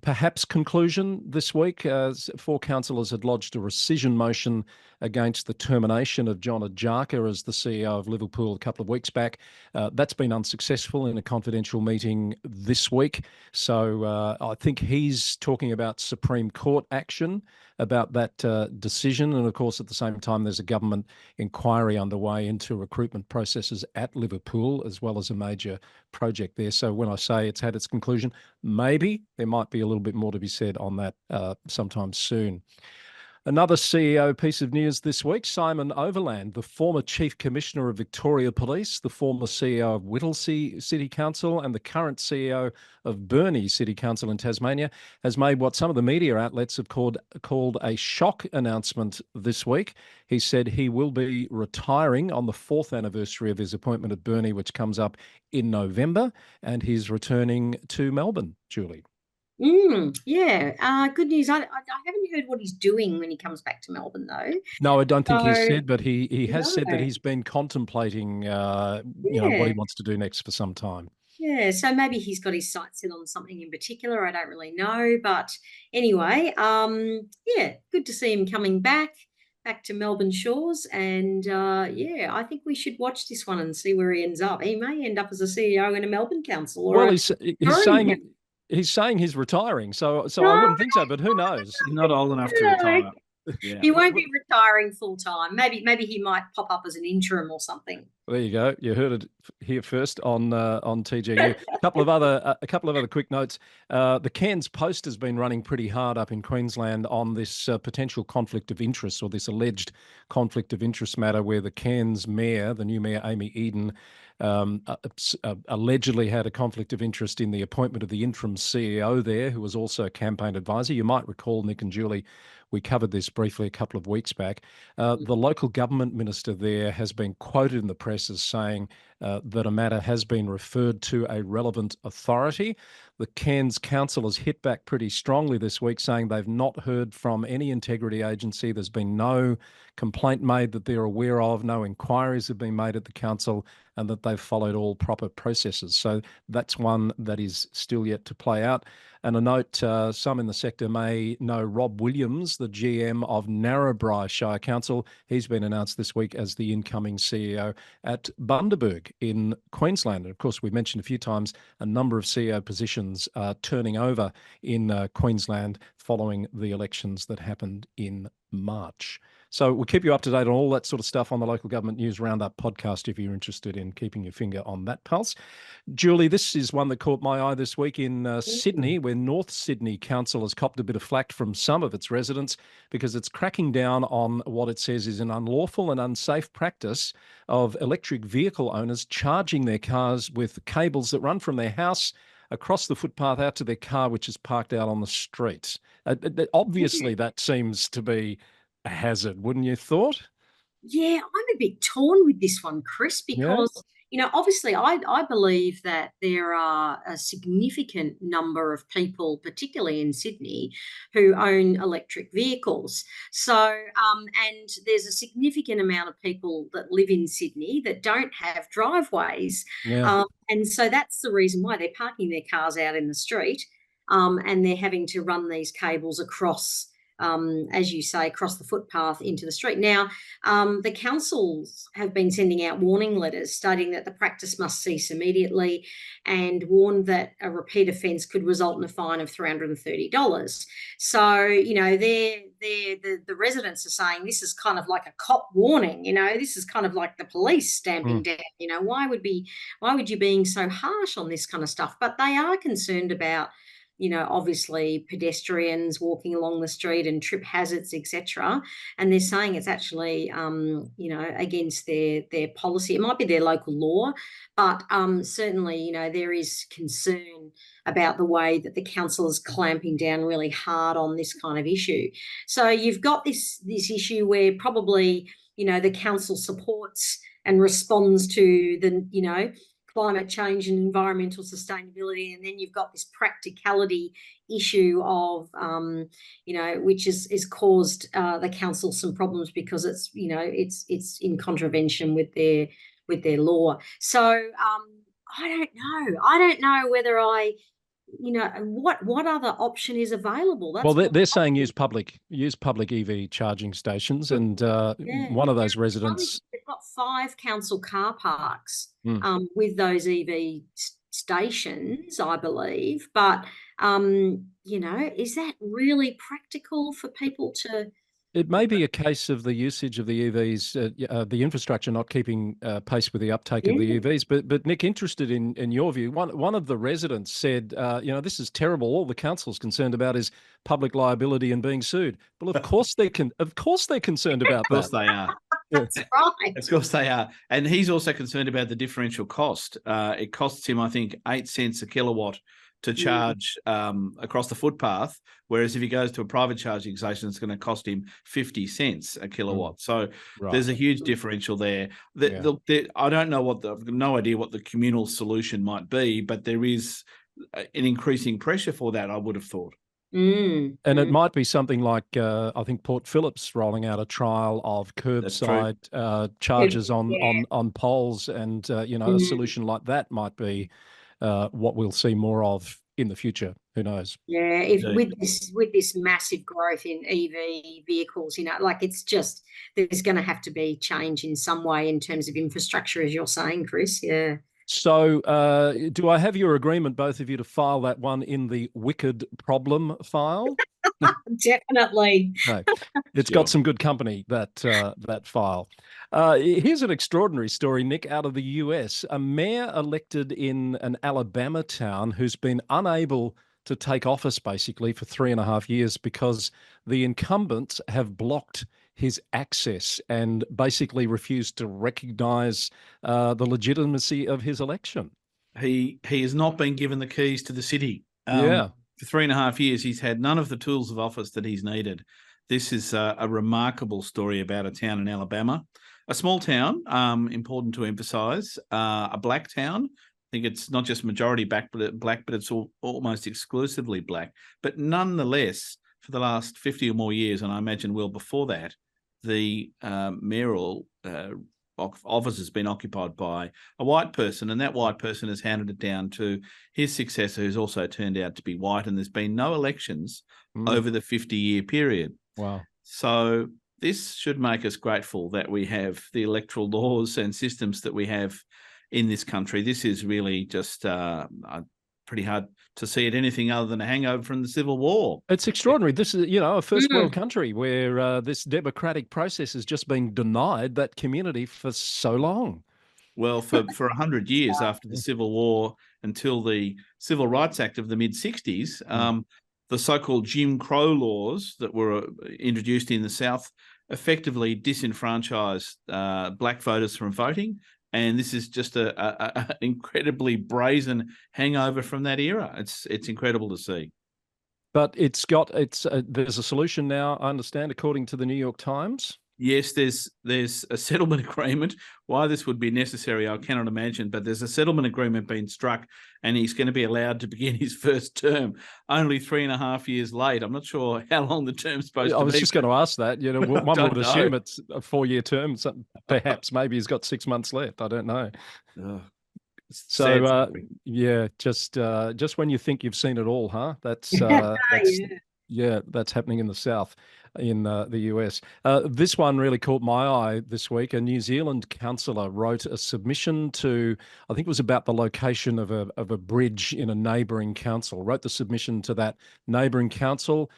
[SPEAKER 2] perhaps conclusion this week. 4 councillors had lodged a rescission motion against the termination of John Ajaka as the CEO of Liverpool a couple of weeks back. That's been unsuccessful in a confidential meeting this week. So I think he's talking about Supreme Court action about that decision. And of course, at the same time, there's a government inquiry underway into recruitment processes at Liverpool, as well as a major project there. So when I say it's had its conclusion, maybe there might be a little bit more to be said on that sometime soon. Another CEO piece of news this week, Simon Overland, the former Chief Commissioner of Victoria Police, the former CEO of Whittlesea City Council and the current CEO of Burnie City Council in Tasmania, has made what some of the media outlets have called a shock announcement this week. He said he will be retiring on the 4th anniversary of his appointment at Burnie, which comes up in November, and he's returning to Melbourne, Julie.
[SPEAKER 3] Good news. I haven't heard what he's doing when he comes back to Melbourne, though.
[SPEAKER 2] No, I don't think he's said, but he has said that he's been contemplating, what he wants to do next for some time.
[SPEAKER 3] Yeah, so maybe he's got his sights set on something in particular. I don't really know, but anyway, good to see him coming back to Melbourne shores, and I think we should watch this one and see where he ends up. He may end up as a CEO in a Melbourne council. Or
[SPEAKER 2] He's saying he's retiring, so I wouldn't think so, but who knows?
[SPEAKER 4] He's not old enough to retire.
[SPEAKER 3] He won't be retiring full time. Maybe he might pop up as an interim or something.
[SPEAKER 2] There you go. You heard it here first on TGU. A couple of other quick notes. The Cairns Post has been running pretty hard up in Queensland on this potential conflict of interest, or this alleged conflict of interest matter, where the Cairns mayor, the new mayor Amy Eden, allegedly had a conflict of interest in the appointment of the interim CEO there, who was also a campaign advisor. You might recall, Nick and Julie, we covered this briefly a couple of weeks back. The local government minister there has been quoted in the press as saying that a matter has been referred to a relevant authority. The Cairns Council has hit back pretty strongly this week, saying they've not heard from any integrity agency. There's been no complaint made that they're aware of, no inquiries have been made at the council, and that they've followed all proper processes. So that's one that is still yet to play out. And a note, some in the sector may know Rob Williams, the GM of Narrabri Shire Council. He's been announced this week as the incoming CEO at Bundaberg in Queensland. And of course, we mentioned a few times a number of CEO positions turning over in Queensland following the elections that happened in March. So we'll keep you up to date on all that sort of stuff on the Local Government News Roundup podcast if you're interested in keeping your finger on that pulse. Julie, this is one that caught my eye this week in Sydney, where North Sydney Council has copped a bit of flack from some of its residents because it's cracking down on what it says is an unlawful and unsafe practice of electric vehicle owners charging their cars with cables that run from their house across the footpath out to their car, which is parked out on the street. Obviously, that seems to be a hazard, wouldn't you thought?
[SPEAKER 3] Yeah, I'm a bit torn with this one, Chris, because, obviously I believe that there are a significant number of people, particularly in Sydney, who own electric vehicles. So, and there's a significant amount of people that live in Sydney that don't have driveways.
[SPEAKER 2] Yeah.
[SPEAKER 3] And so that's the reason why they're parking their cars out in the street, and they're having to run these cables across, as you say, across the footpath into the street. Now, the councils have been sending out warning letters stating that the practice must cease immediately and warned that a repeat offence could result in a fine of $330. So, the residents are saying this is kind of like a cop warning, this is kind of like the police stamping down, why would you being so harsh on this kind of stuff? But they are concerned about, obviously pedestrians walking along the street and trip hazards, etc. And they're saying it's actually, against their policy. It might be their local law, but certainly, there is concern about the way that the council is clamping down really hard on this kind of issue. So you've got this issue where probably, the council supports and responds to the, climate change and environmental sustainability, and then you've got this practicality issue of, which is caused the council some problems because it's, it's in contravention with their law. So I don't know whether what other option is available. That's
[SPEAKER 2] they're saying use public EV charging stations, and one of those residents.
[SPEAKER 3] They've got 5 council car parks with those EV stations, I believe. But is that really practical for people to?
[SPEAKER 2] It may be a case of the usage of the EVs, the infrastructure not keeping pace with the uptake of the EVs. But Nick, interested in your view, one of the residents said, this is terrible. All the council's concerned about is public liability and being sued. Well, of course they're concerned about that.
[SPEAKER 4] Of course they are.
[SPEAKER 3] That's right.
[SPEAKER 4] Of course they are. And he's also concerned about the differential cost. It costs him, I think, 8 cents a kilowatt to charge across the footpath, whereas if he goes to a private charging station, it's going to cost him 50 cents a kilowatt. So there's a huge differential there. I don't know I've got no idea what the communal solution might be, but there is an increasing pressure for that, I would have thought.
[SPEAKER 2] And it might be something like, I think Port Phillip's rolling out a trial of curbside charges on poles, and a solution like that might be what we'll see more of in the future. Who knows?
[SPEAKER 3] Yeah, with this massive growth in EV vehicles, it's just, there's going to have to be change in some way in terms of infrastructure, as you're saying, Chris. Yeah.
[SPEAKER 2] So do I have your agreement, both of you, to file that one in the wicked problem file?
[SPEAKER 3] Definitely.
[SPEAKER 2] No, it's got some good company, that file. Here's an extraordinary story, Nick, out of the US. A mayor elected in an Alabama town who's been unable to take office basically for 3.5 years because the incumbents have blocked his access and basically refused to recognise the legitimacy of his election.
[SPEAKER 4] He has not been given the keys to the city. For 3.5 years, he's had none of the tools of office that he's needed. This is a remarkable story about a town in Alabama, a small town, important to emphasise, a black town. I think it's not just majority black, but it's almost exclusively black. But nonetheless, for the last 50 or more years, and I imagine well before that, the mayoral office has been occupied by a white person, and that white person has handed it down to his successor, who's also turned out to be white, and there's been no elections over the 50-year period.
[SPEAKER 2] Wow. So
[SPEAKER 4] this should make us grateful that we have the electoral laws and systems that we have in this country. This is really just pretty hard to see it anything other than a hangover from the Civil War.
[SPEAKER 2] It's extraordinary. This is, a first
[SPEAKER 3] Mm.
[SPEAKER 2] world country where this democratic process has just been denied that community for so long.
[SPEAKER 4] Well, for 100 years after the Civil War, until the Civil Rights Act of the mid-60s, the so-called Jim Crow laws that were introduced in the South effectively disenfranchised black voters from voting. And this is just a incredibly brazen hangover from that era. It's incredible to see.
[SPEAKER 2] But there's a solution now, I understand, according to the New York Times.
[SPEAKER 4] Yes, there's a settlement agreement. Why this would be necessary, I cannot imagine, but there's a settlement agreement being struck, and he's going to be allowed to begin his first term only 3.5 years late. I'm not sure how long the term's supposed to be.
[SPEAKER 2] I was just going to ask that. One would assume it's a 4-year term. Perhaps, maybe he's got 6 months left. I don't know. So, just when you think you've seen it all, huh? That's happening in the South, in the US. This one really caught my eye this week. A New Zealand councillor wrote a submission to, I think it was about the location of a bridge in a neighbouring council, wrote the submission to that neighbouring council,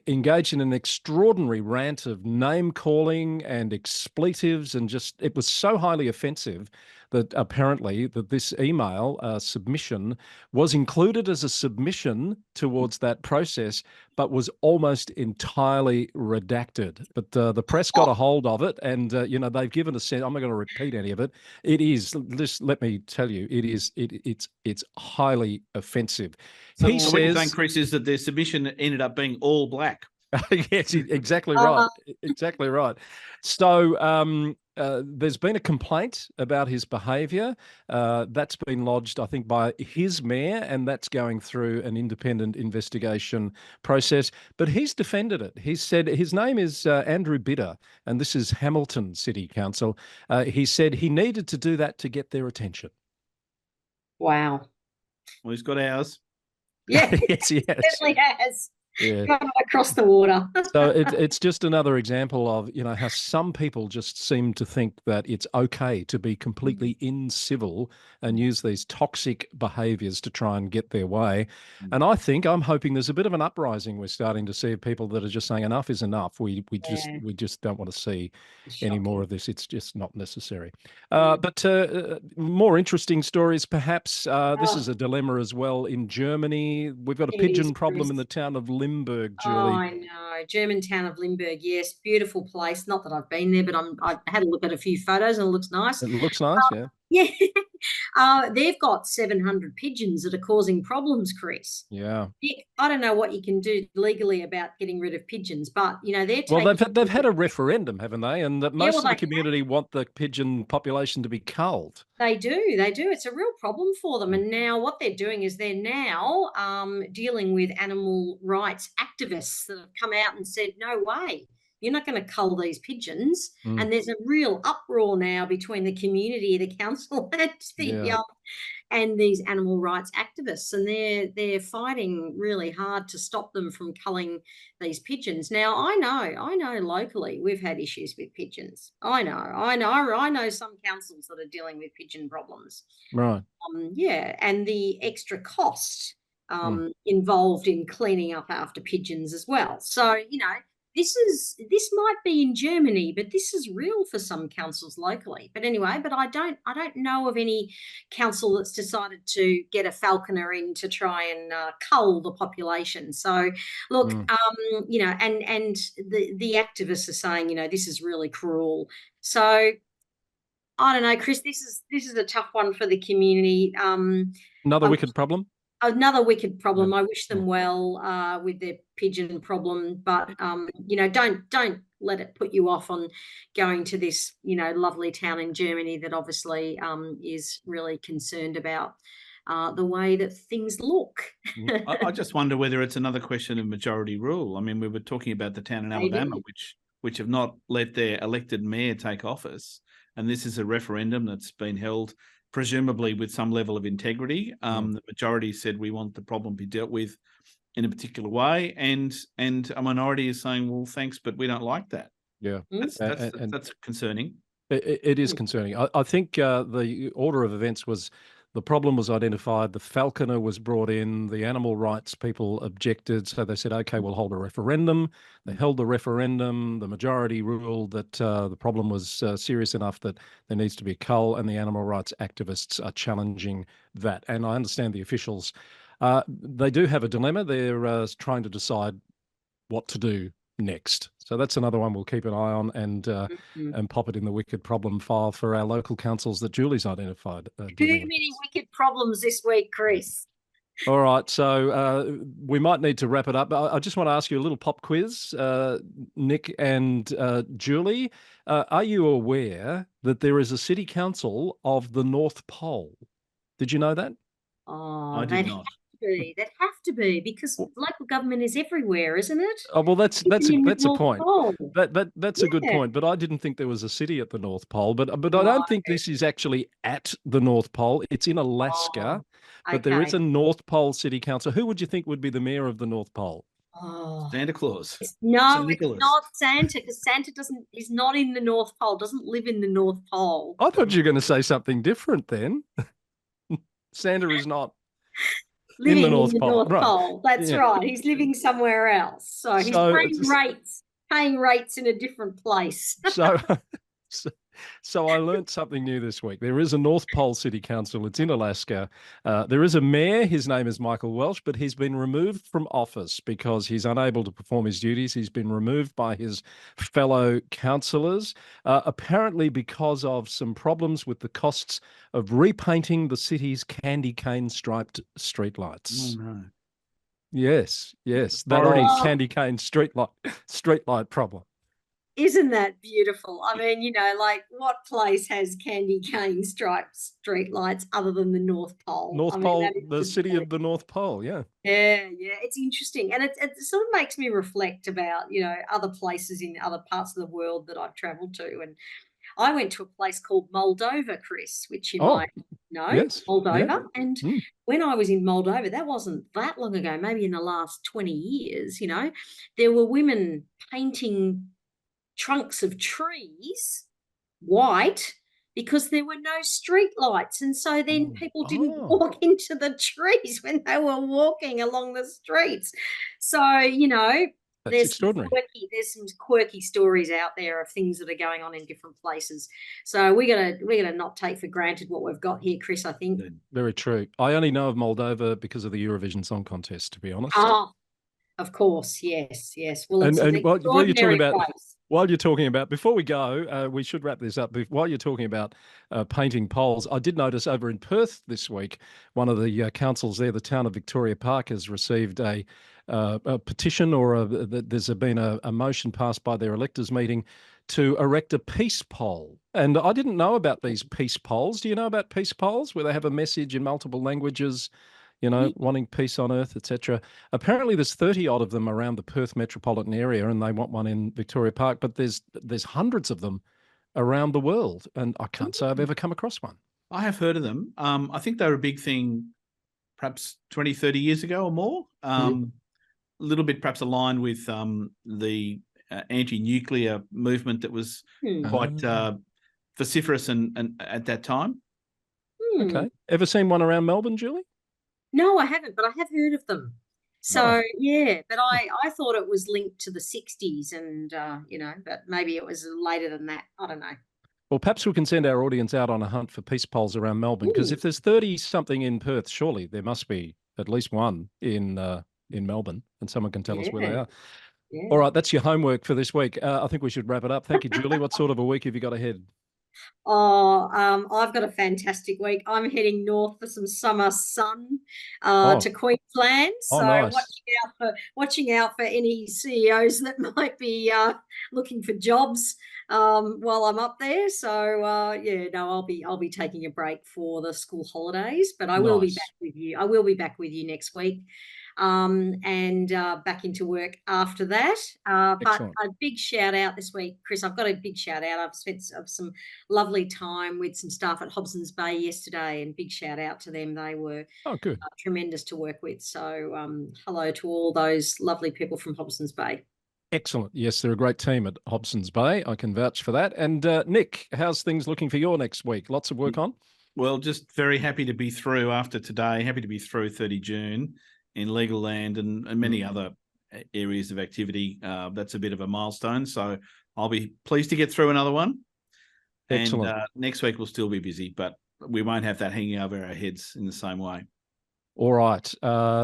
[SPEAKER 2] engaged in an extraordinary rant of name calling and expletives, and it was so highly offensive that apparently this email submission was included as a submission towards that process, but was almost entirely redacted. But the press got a hold of it, and they've given a sense. I'm not going to repeat any of it. It is. Just let me tell you, it is. It's highly offensive.
[SPEAKER 4] So what you're saying, Chris, is that their submission ended up being all black.
[SPEAKER 2] Yes, exactly right. Exactly right. So there's been a complaint about his behaviour. That's been lodged, I think, by his mayor, and that's going through an independent investigation process. But he's defended it. He said his name is Andrew Bidder, and this is Hamilton City Council. He said he needed to do that to get their attention.
[SPEAKER 3] Wow.
[SPEAKER 4] Well, he's got ours.
[SPEAKER 3] Yeah,
[SPEAKER 2] yes, he has.
[SPEAKER 3] Definitely has.
[SPEAKER 2] Yeah.
[SPEAKER 3] Going across the water.
[SPEAKER 2] So it's just another example of how some people just seem to think that it's okay to be completely incivil and use these toxic behaviours to try and get their way. And I'm hoping there's a bit of an uprising. We're starting to see people that are just saying enough is enough. We just don't want to see any more of this. It's just not necessary. But more interesting stories, perhaps. This is a dilemma as well in Germany. We've got a pigeon problem in the town of Limburg, Julie.
[SPEAKER 3] Oh, I know. German town of Limburg, yes. Beautiful place. Not that I've been there, but I had a look at a few photos and it looks nice.
[SPEAKER 2] It looks nice, yeah.
[SPEAKER 3] Yeah. They've got 700 pigeons that are causing problems, Chris.
[SPEAKER 2] Yeah.
[SPEAKER 3] I don't know what you can do legally about getting rid of pigeons, but, they're
[SPEAKER 2] Well, they've had a referendum, haven't they? And that most of the community want the pigeon population to be culled.
[SPEAKER 3] They do. It's a real problem for them. And now what they're doing is they're now dealing with animal rights activists that have come out and said, no way, you're not going to cull these pigeons. And there's a real uproar now between the community, the council, and these animal rights activists. And they're fighting really hard to stop them from culling these pigeons. Now, I know locally we've had issues with pigeons. I know some councils that are dealing with pigeon problems.
[SPEAKER 2] Right.
[SPEAKER 3] And the extra cost involved in cleaning up after pigeons as well. So, this might be in Germany, but this is real for some councils locally. But anyway, I don't know of any council that's decided to get a falconer in to try and cull the population. So look, and the activists are saying, this is really cruel. So I don't know, Chris, this is a tough one for the community.
[SPEAKER 2] Another wicked problem.
[SPEAKER 3] Another wicked problem. I wish them well with their pigeon problem, but don't let it put you off on going to this lovely town in Germany that obviously is really concerned about the way that things look.
[SPEAKER 4] I just wonder whether it's another question of majority rule. I mean, we were talking about the town in Alabama, which have not let their elected mayor take office, and this is a referendum that's been held presumably with some level of integrity. The majority said we want the problem to be dealt with in a particular way, and a minority is saying, well, thanks, but we don't like that.
[SPEAKER 2] Yeah,
[SPEAKER 4] that's concerning.
[SPEAKER 2] It is concerning. I think the order of events was The problem was identified. The falconer was brought in. The animal rights people objected. So they said, okay, we'll hold a referendum. They held the referendum. The majority ruled that the problem was serious enough that there needs to be a cull, and the animal rights activists are challenging that. And I understand the officials, they do have a dilemma. They're trying to decide what to do next. So that's another one we'll keep an eye on and pop it in the wicked problem file for our local councils that Julie's identified.
[SPEAKER 3] Too many wicked problems this week, Chris.
[SPEAKER 2] All right, so we might need to wrap it up. I just want to ask you a little pop quiz, Nick and Julie. Are you aware that there is a city council of the North Pole? Did you know that?
[SPEAKER 3] Oh,
[SPEAKER 4] I did not.
[SPEAKER 3] They'd have to be, because local government is everywhere, isn't it?
[SPEAKER 2] Oh, well, that's a point.
[SPEAKER 3] Pole.
[SPEAKER 2] That's a good point. But I didn't think there was a city at the North Pole. But I don't think this is actually at the North Pole. It's in Alaska, but there is a North Pole City Council. Who would you think would be the mayor of the North Pole?
[SPEAKER 3] Oh,
[SPEAKER 4] Santa Claus.
[SPEAKER 3] No, it's not Santa, because Santa is not in the North Pole, doesn't live in the North Pole.
[SPEAKER 2] I thought you were going to say something different then. Santa is not
[SPEAKER 3] living
[SPEAKER 2] in the North Pole.
[SPEAKER 3] Pole. That's right. He's living somewhere else. So he's paying rates in a different place.
[SPEAKER 2] So I learnt something new this week. There is a North Pole City Council. It's in Alaska. There is a mayor. His name is Michael Welsh, but he's been removed from office because he's unable to perform his duties. He's been removed by his fellow councillors, apparently because of some problems with the costs of repainting the city's candy cane striped streetlights.
[SPEAKER 4] Oh, no.
[SPEAKER 2] Yes, that old candy cane streetlight problem.
[SPEAKER 3] Isn't that beautiful? I mean, like, what place has candy cane striped street lights other than the North Pole?
[SPEAKER 2] Pole, the city of the North Pole, yeah.
[SPEAKER 3] Yeah, it's interesting. And it sort of makes me reflect about, other places in other parts of the world that I've travelled to. And I went to a place called Moldova, Chris, which you might know.
[SPEAKER 2] Yes,
[SPEAKER 3] Moldova.
[SPEAKER 2] Yeah.
[SPEAKER 3] And when I was in Moldova, that wasn't that long ago, maybe in the last 20 years, there were women painting trunks of trees white because there were no street lights, and so then people didn't walk into the trees when they were walking along the streets. So there's some quirky stories out there of things that are going on in different places. So we're gonna not take for granted what we've got here, Chris. I think
[SPEAKER 2] very true. I only know of Moldova because of the Eurovision Song Contest, to be honest.
[SPEAKER 3] Of course, yes. Well, it's
[SPEAKER 2] while you're talking about, before we go, we should wrap this up. While you're talking about painting poles, I did notice over in Perth this week, one of the councils there, the town of Victoria Park, has received a petition, or there's been a motion passed by their electors meeting to erect a peace pole. And I didn't know about these peace poles. Do you know about peace poles, where they have a message in multiple languages, wanting peace on earth, etc.? Apparently there's 30 odd of them around the Perth metropolitan area, and they want one in Victoria Park, but there's hundreds of them around the world, and I can't say I've ever come across one.
[SPEAKER 4] I have heard of them. I think they were a big thing perhaps 20, 30 years ago or more. A little bit perhaps aligned with the anti-nuclear movement that was quite vociferous and at that time.
[SPEAKER 2] Okay. Ever seen one around Melbourne, Julie?
[SPEAKER 3] No, I haven't, but I have heard of them. So, but I thought it was linked to the 60s and, but maybe it was later than that. I don't know.
[SPEAKER 2] Well, perhaps we can send our audience out on a hunt for peace poles around Melbourne, because if there's 30-something in Perth, surely there must be at least one in Melbourne, and someone can tell us where they are. Yeah. All right, that's your homework for this week. I think we should wrap it up. Thank you, Julie. What sort of a week have you got ahead?
[SPEAKER 3] I've got a fantastic week. I'm heading north for some summer sun to Queensland. So
[SPEAKER 2] nice.
[SPEAKER 3] watching out for any CEOs that might be looking for jobs while I'm up there. So I'll be taking a break for the school holidays, but I will be back with you. I will be back with you next week. And back into work after that. But a big shout out this week, Chris. I've got a big shout out. I've spent some lovely time with some staff at Hobson's Bay yesterday, and big shout out to them. They were
[SPEAKER 2] good,
[SPEAKER 3] tremendous to work with. So hello to all those lovely people from Hobson's Bay.
[SPEAKER 2] Excellent. Yes, they're a great team at Hobson's Bay. I can vouch for that. And Nick, how's things looking for your next week? Lots of work on?
[SPEAKER 4] Well, just very happy to be through after today. Happy to be through 30 June in legal land and many other areas of activity. That's a bit of a milestone. So I'll be pleased to get through another one.
[SPEAKER 2] Excellent.
[SPEAKER 4] And next week we'll still be busy, but we won't have that hanging over our heads in the same way.
[SPEAKER 2] All right.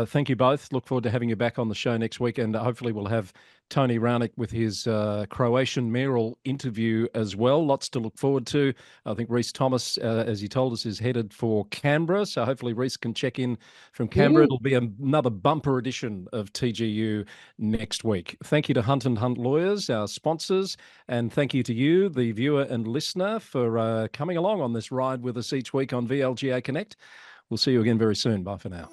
[SPEAKER 2] Thank you both. Look forward to having you back on the show next week. And hopefully we'll have Tony Raunik with his Croatian mayoral interview as well. Lots to look forward to. I think Rhys Thomas, as he told us, is headed for Canberra. So hopefully Rhys can check in from Canberra. It'll be another bumper edition of TGU next week. Thank you to Hunt & Hunt Lawyers, our sponsors. And thank you to you, the viewer and listener, for coming along on this ride with us each week on VLGA Connect. We'll see you again very soon. Bye for now.